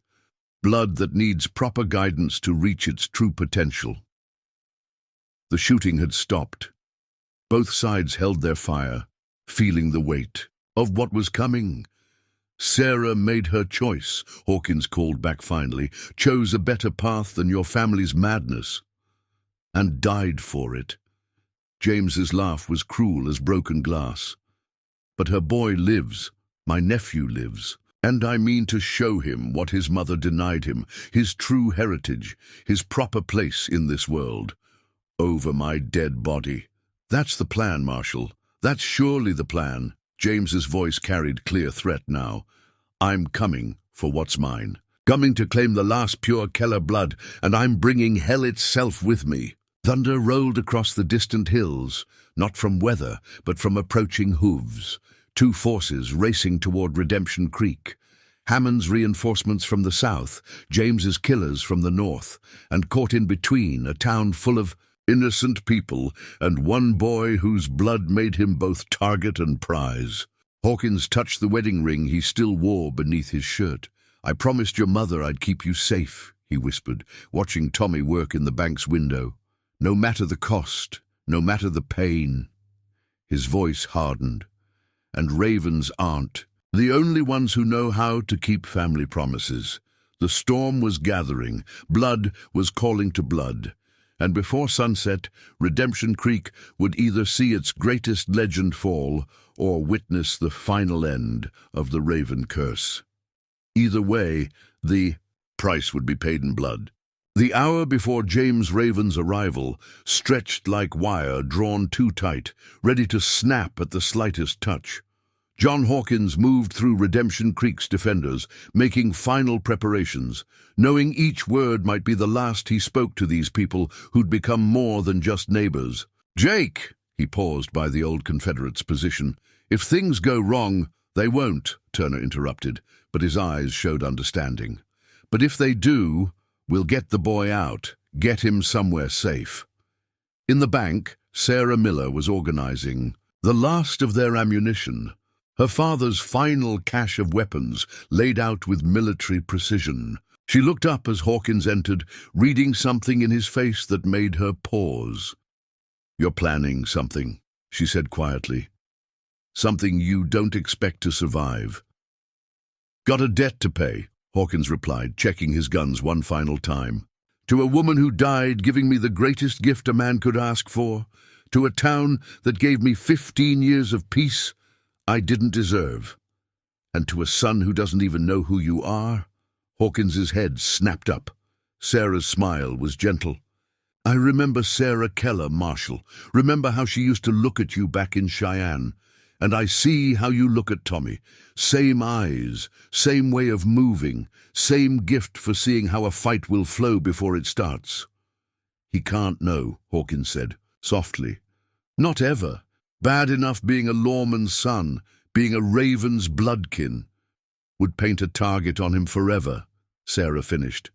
Blood that needs proper guidance to reach its true potential." The shooting had stopped. Both sides held their fire, feeling the weight of what was coming. "Sarah made her choice," Hawkins called back finally, "chose a better path than your family's madness, and died for it." James's laugh was cruel as broken glass. "But her boy lives, my nephew lives. And I mean to show him what his mother denied him, his true heritage, his proper place in this world, over my dead body. That's the plan, Marshal. That's surely the plan." James's voice carried clear threat now. "I'm coming for what's mine. Coming to claim the last pure Keller blood, and I'm bringing hell itself with me." Thunder rolled across the distant hills, not from weather, but from approaching hooves. Two forces racing toward Redemption Creek. Hammond's reinforcements from the south, James's killers from the north, and caught in between a town full of innocent people and one boy whose blood made him both target and prize. Hawkins touched the wedding ring he still wore beneath his shirt. "I promised your mother I'd keep you safe," he whispered, watching Tommy work in the bank's window. "No matter the cost, no matter the pain." His voice hardened. "And ravens aren't the only ones who know how to keep family promises." The storm was gathering, blood was calling to blood, and before sunset, Redemption Creek would either see its greatest legend fall or witness the final end of the Raven curse. Either way, the price would be paid in blood. The hour before James Raven's arrival stretched like wire drawn too tight, ready to snap at the slightest touch. John Hawkins moved through Redemption Creek's defenders, making final preparations, knowing each word might be the last he spoke to these people who'd become more than just neighbors. "Jake!" He paused by the old Confederate's position. "If things go wrong—" "They won't," Turner interrupted, but his eyes showed understanding. "But if they do, we'll get the boy out, get him somewhere safe." In the bank, Sarah Miller was organizing the last of their ammunition. Her father's final cache of weapons laid out with military precision. She looked up as Hawkins entered, reading something in his face that made her pause. "You're planning something," she said quietly. "Something you don't expect to survive." "Got a debt to pay," Hawkins replied, checking his guns one final time. "To a woman who died, giving me the greatest gift a man could ask for. To a town that gave me 15 years of peace I didn't deserve. And to a son who doesn't even know who you are." Hawkins's head snapped up. Sarah's smile was gentle. "I remember Sarah Keller, Marshal. Remember how she used to look at you back in Cheyenne. And I see how you look at Tommy. Same eyes, same way of moving, same gift for seeing how a fight will flow before it starts." "He can't know," Hawkins said, softly. "Not ever. Bad enough being a lawman's son, being a raven's bloodkin. Would paint a target on him forever," Sarah finished.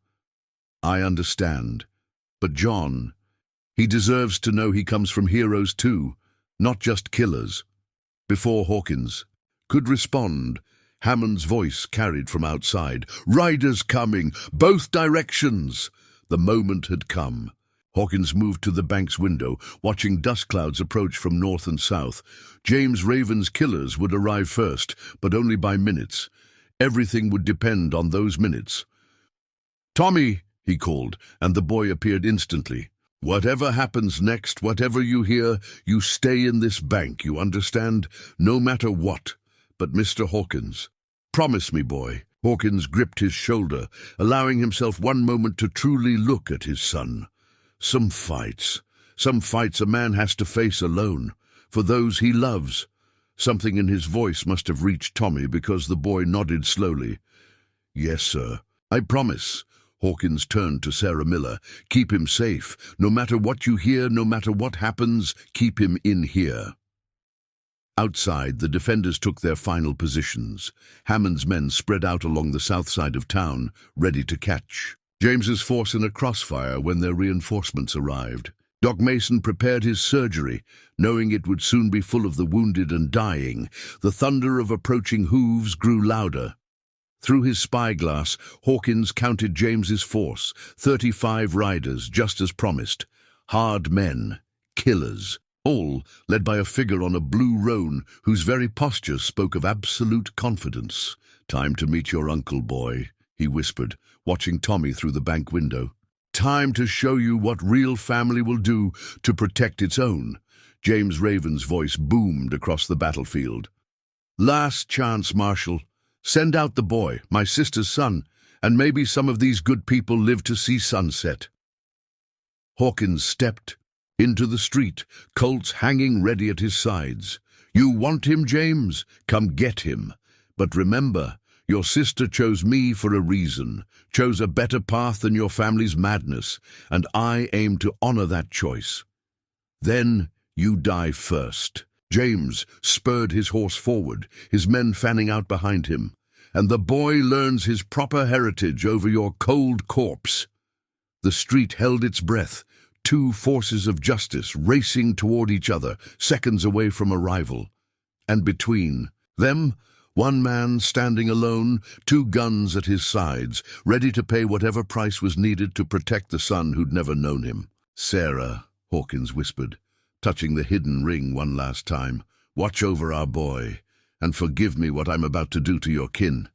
I understand. But John, he deserves to know he comes from heroes too, not just killers. Before Hawkins could respond, Hammond's voice carried from outside. "Riders coming! Both directions!" The moment had come. Hawkins moved to the bank's window, watching dust clouds approach from north and south. James Raven's killers would arrive first, but only by minutes. Everything would depend on those minutes. "Tommy!" he called, and the boy appeared instantly. "Whatever happens next, whatever you hear, you stay in this bank, you understand? No matter what. But Mr. Hawkins, promise me, boy." Hawkins gripped his shoulder, allowing himself one moment to truly look at his son. Some fights a man has to face alone, for those he loves. Something in his voice must have reached Tommy because the boy nodded slowly. "Yes, sir. I promise." Hawkins turned to Sarah Miller. "Keep him safe. No matter what you hear, no matter what happens, keep him in here." Outside, the defenders took their final positions. Hammond's men spread out along the south side of town, ready to catch James's force in a crossfire when their reinforcements arrived. Doc Mason prepared his surgery, knowing it would soon be full of the wounded and dying. The thunder of approaching hooves grew louder. Through his spyglass, Hawkins counted James's force, 35 riders, just as promised. Hard men, killers, all led by a figure on a blue roan whose very posture spoke of absolute confidence. "Time to meet your uncle, boy," he whispered, watching Tommy through the bank window. "Time to show you what real family will do to protect its own." James Raven's voice boomed across the battlefield. "Last chance, Marshal. Send out the boy, my sister's son, and maybe some of these good people live to see sunset." Hawkins stepped into the street, Colts hanging ready at his sides. "You want him, James? Come get him. But remember, your sister chose me for a reason, chose a better path than your family's madness, and I aim to honor that choice. Then you die first." James spurred his horse forward, his men fanning out behind him. "And the boy learns his proper heritage over your cold corpse." The street held its breath, two forces of justice racing toward each other, seconds away from a rival. And between them, one man standing alone, two guns at his sides, ready to pay whatever price was needed to protect the son who'd never known him. "Sarah," Hawkins whispered, touching the hidden ring one last time, "watch over our boy, and forgive me what I'm about to do to your kin."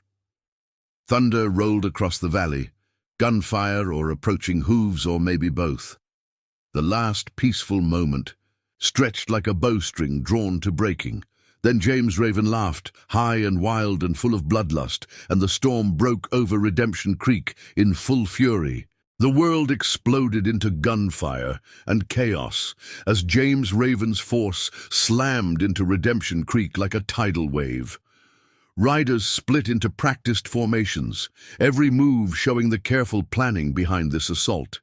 Thunder rolled across the valley, gunfire or approaching hooves or maybe both. The last peaceful moment, stretched like a bowstring drawn to breaking. Then James Raven laughed, high and wild and full of bloodlust, and the storm broke over Redemption Creek in full fury. The world exploded into gunfire and chaos as James Raven's force slammed into Redemption Creek like a tidal wave. Riders split into practiced formations, every move showing the careful planning behind this assault.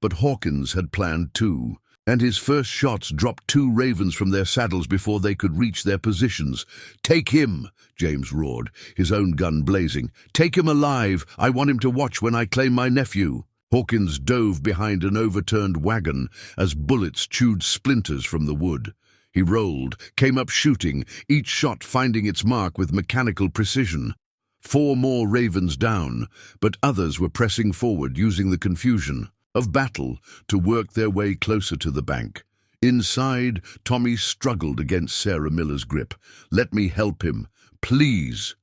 But Hawkins had planned too, and his first shots dropped two ravens from their saddles before they could reach their positions. "Take him!" James roared, his own gun blazing. "Take him alive! I want him to watch when I claim my nephew!" Hawkins dove behind an overturned wagon as bullets chewed splinters from the wood. He rolled, came up shooting, each shot finding its mark with mechanical precision. 4 more ravens down, but others were pressing forward using the confusion of battle to work their way closer to the bank. Inside, Tommy struggled against Sarah Miller's grip. "Let me help him, please."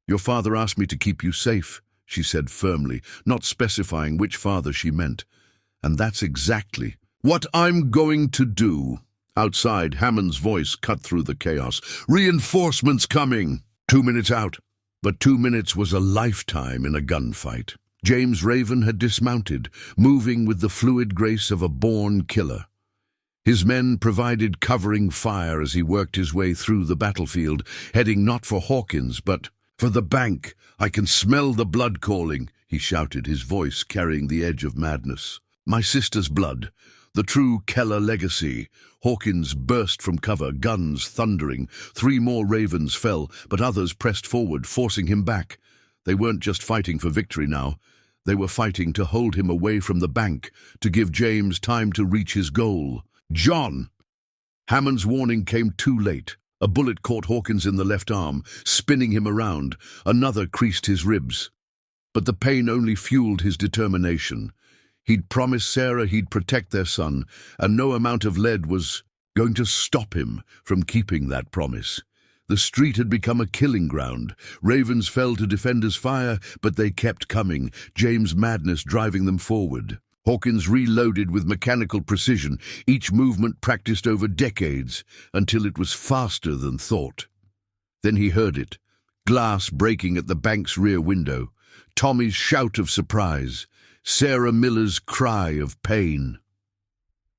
"Your father asked me to keep you safe," she said firmly, not specifying which father she meant. "And that's exactly what I'm going to do." Outside, Hammond's voice cut through the chaos. "Reinforcements coming!" 2 minutes out. But 2 minutes was a lifetime in a gunfight. James Raven had dismounted, moving with the fluid grace of a born killer. His men provided covering fire as he worked his way through the battlefield, heading not for Hawkins, but for the bank. "I can smell the blood calling," he shouted, his voice carrying the edge of madness. "My sister's blood, the true Keller legacy." Hawkins burst from cover, guns thundering. 3 more ravens fell, but others pressed forward, forcing him back. They weren't just fighting for victory now. They were fighting to hold him away from the bank, to give James time to reach his goal. "John!" Hammond's warning came too late. A bullet caught Hawkins in the left arm, spinning him around. Another creased his ribs. But the pain only fueled his determination. He'd promised Sarah he'd protect their son, and no amount of lead was going to stop him from keeping that promise. The street had become a killing ground. Ravens fell to defenders' fire, but they kept coming, James' madness driving them forward. Hawkins reloaded with mechanical precision, each movement practiced over decades, until it was faster than thought. Then he heard it, glass breaking at the bank's rear window, Tommy's shout of surprise, Sarah Miller's cry of pain.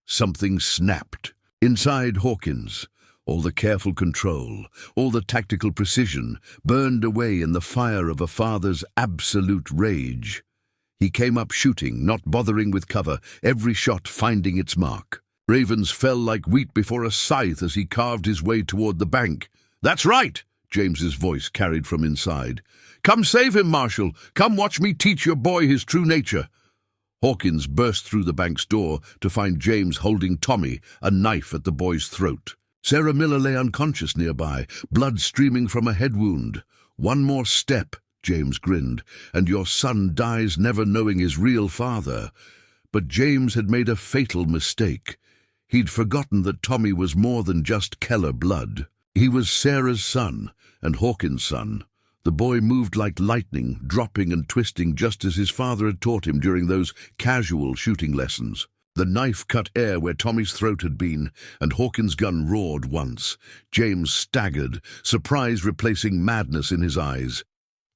Something snapped. Inside Hawkins, all the careful control, all the tactical precision, burned away in the fire of a father's absolute rage. He came up shooting, not bothering with cover, every shot finding its mark. Ravens fell like wheat before a scythe as he carved his way toward the bank. "That's right!" James's voice carried from inside. "Come save him, Marshal! Come watch me teach your boy his true nature!" Hawkins burst through the bank's door to find James holding Tommy, a knife at the boy's throat. Sarah Miller lay unconscious nearby, blood streaming from a head wound. "One more step," James grinned, "and your son dies never knowing his real father." But James had made a fatal mistake. He'd forgotten that Tommy was more than just Keller blood. He was Sarah's son and Hawkins' son. The boy moved like lightning, dropping and twisting just as his father had taught him during those casual shooting lessons. The knife cut air where Tommy's throat had been, and Hawkins' gun roared once. James staggered, surprise replacing madness in his eyes.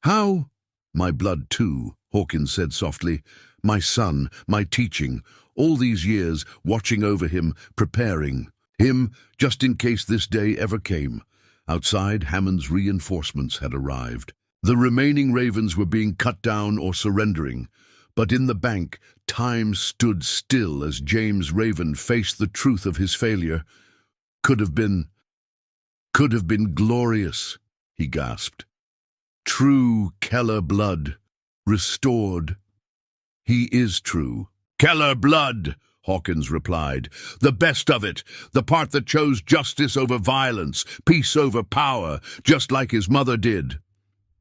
"How?" "My blood too," Hawkins said softly. "My son, my teaching, all these years watching over him, preparing him just in case this day ever came." Outside, Hammond's reinforcements had arrived. The remaining Ravens were being cut down or surrendering. But in the bank, time stood still as James Raven faced the truth of his failure. Could have been glorious," he gasped. "True Keller blood, restored." "He is true." "Keller blood," Hawkins replied. "The best of it, the part that chose justice over violence, peace over power, just like his mother did."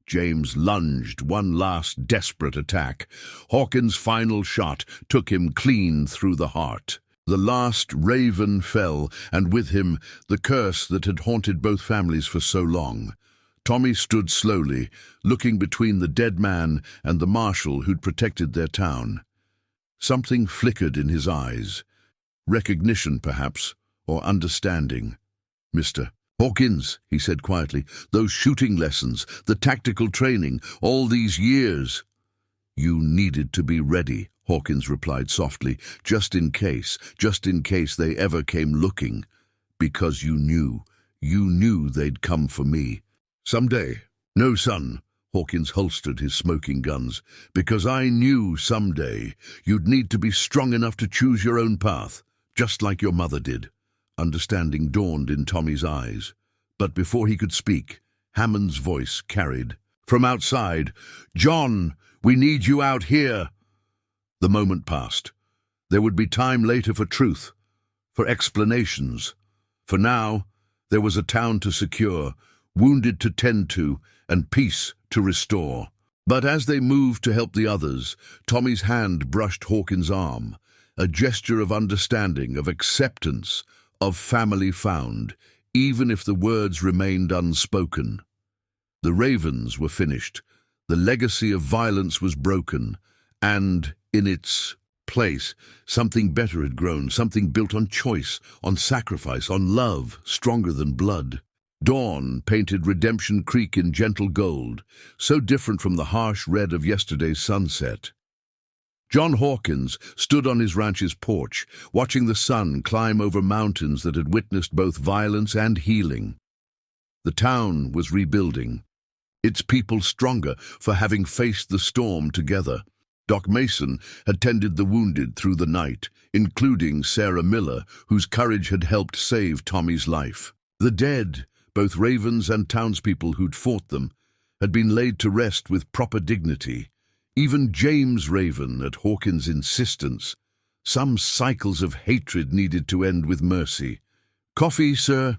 James lunged, one last desperate attack. Hawkins' final shot took him clean through the heart. The last Raven fell, and with him the curse that had haunted both families for so long. Tommy stood slowly, looking between the dead man and the Marshal who'd protected their town. Something flickered in his eyes. Recognition, perhaps, or understanding. "Mr. Hawkins," he said quietly, "those shooting lessons, the tactical training, all these years." "You needed to be ready," Hawkins replied softly, just in case they ever came looking. "Because you knew they'd come for me. Someday." "No, son." Hawkins holstered his smoking guns. "Because I knew someday you'd need to be strong enough to choose your own path, just like your mother did." Understanding dawned in Tommy's eyes. But before he could speak, Hammond's voice carried. From outside, "John, we need you out here." The moment passed. There would be time later for truth, for explanations. For now, there was a town to secure, wounded to tend to, and peace to restore. But as they moved to help the others, Tommy's hand brushed Hawkins' arm, a gesture of understanding, of acceptance, of family found, even if the words remained unspoken. The Ravens were finished, the legacy of violence was broken, and, in its place, something better had grown, something built on choice, on sacrifice, on love, stronger than blood. Dawn painted Redemption Creek in gentle gold, so different from the harsh red of yesterday's sunset. John Hawkins stood on his ranch's porch, watching the sun climb over mountains that had witnessed both violence and healing. The town was rebuilding, its people stronger for having faced the storm together. Doc Mason had tended the wounded through the night, including Sarah Miller, whose courage had helped save Tommy's life. The dead, both Ravens and townspeople who'd fought them, had been laid to rest with proper dignity. Even James Raven, at Hawkins' insistence, some cycles of hatred needed to end with mercy. "Coffee, sir?"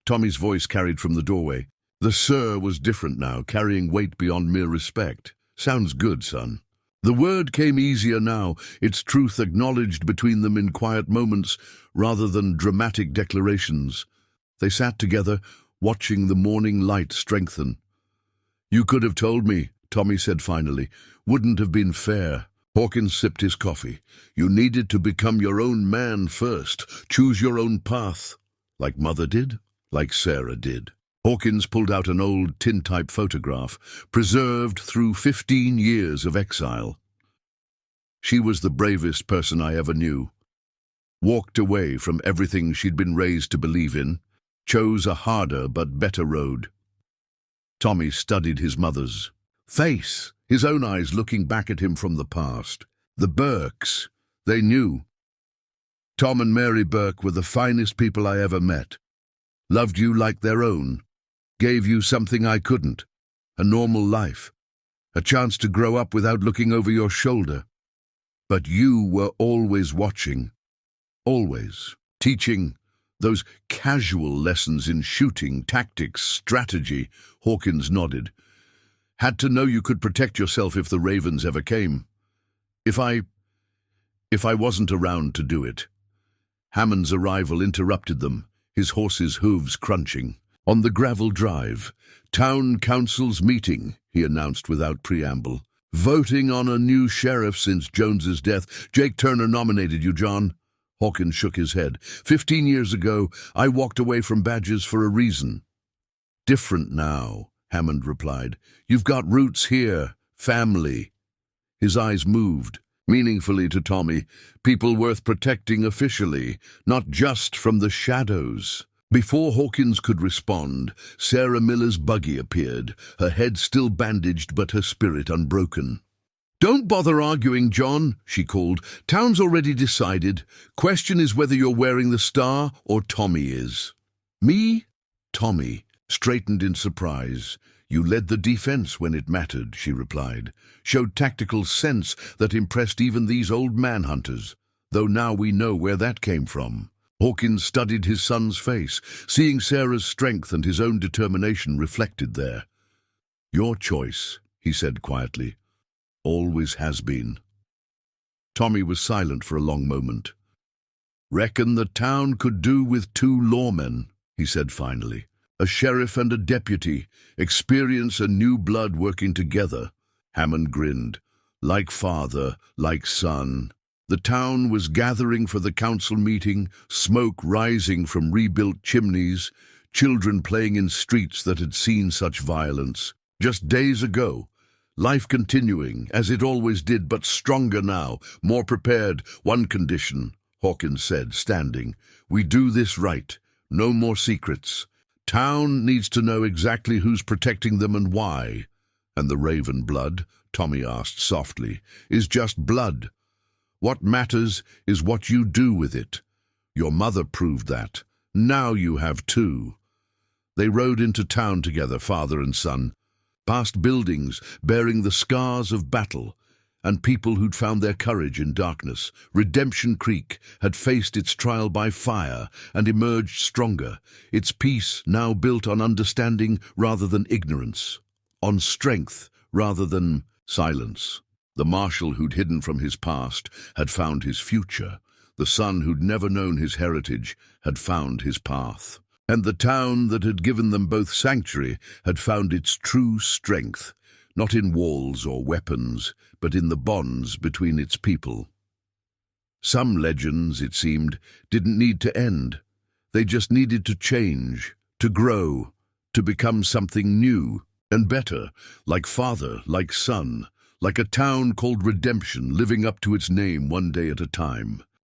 Tommy's voice carried from the doorway. The "sir" was different now, carrying weight beyond mere respect. "Sounds good, son." The word came easier now, its truth acknowledged between them in quiet moments rather than dramatic declarations. They sat together, watching the morning light strengthen. "You could have told me," Tommy said finally. "Wouldn't have been fair." Hawkins sipped his coffee. "You needed to become your own man first, choose your own path. Like Mother did, like Sarah did." Hawkins pulled out an old tintype photograph, preserved through 15 years of exile. "She was the bravest person I ever knew. Walked away from everything she'd been raised to believe in, chose a harder but better road." Tommy studied his mother's face, his own eyes looking back at him from the past. The Burkes, they knew. "Tom and Mary Burke were the finest people I ever met. Loved you like their own. Gave you something I couldn't, a normal life, a chance to grow up without looking over your shoulder. But you were always watching, always teaching those casual lessons in shooting, tactics, strategy." Hawkins nodded. "Had to know you could protect yourself if the Ravens ever came. If I wasn't around to do it." Hammond's arrival interrupted them, his horse's hooves crunching. "On the gravel drive, town council's meeting," he announced without preamble. "Voting on a new sheriff since Jones's death. Jake Turner nominated you, John." Hawkins shook his head. 15 years ago, I walked away from badges for a reason." "Different now," Hammond replied. "You've got roots here, family." His eyes moved, meaningfully to Tommy. People worth protecting officially, not just from the shadows. Before Hawkins could respond, Sarah Miller's buggy appeared, her head still bandaged but her spirit unbroken. "Don't bother arguing, John," she called. "Town's already decided. Question is whether you're wearing the star or Tommy is." "Me?" Tommy straightened in surprise. "You led the defense when it mattered," she replied. "Showed tactical sense that impressed even these old manhunters, though now we know where that came from." Hawkins studied his son's face, seeing Sarah's strength and his own determination reflected there. "Your choice," he said quietly. "Always has been." Tommy was silent for a long moment. "Reckon the town could do with 2 lawmen," he said finally. "A sheriff and a deputy, experience and new blood working together." Hammond grinned. "Like father, like son." The town was gathering for the council meeting, smoke rising from rebuilt chimneys, children playing in streets that had seen such violence. Just days ago, life continuing, as it always did, but stronger now, more prepared. "One condition," Hawkins said, standing. "We do this right. No more secrets. Town needs to know exactly who's protecting them and why." "And the Raven blood," Tommy asked softly, "is just blood. What matters is what you do with it. Your mother proved that. Now you have too." They rode into town together, father and son, past buildings bearing the scars of battle, and people who'd found their courage in darkness. Redemption Creek had faced its trial by fire and emerged stronger, its peace now built on understanding rather than ignorance, on strength rather than silence. The Marshal who'd hidden from his past had found his future. The son who'd never known his heritage had found his path. And the town that had given them both sanctuary had found its true strength, not in walls or weapons, but in the bonds between its people. Some legends, it seemed, didn't need to end. They just needed to change, to grow, to become something new and better, like father, like son, like a town called Redemption, living up to its name one day at a time.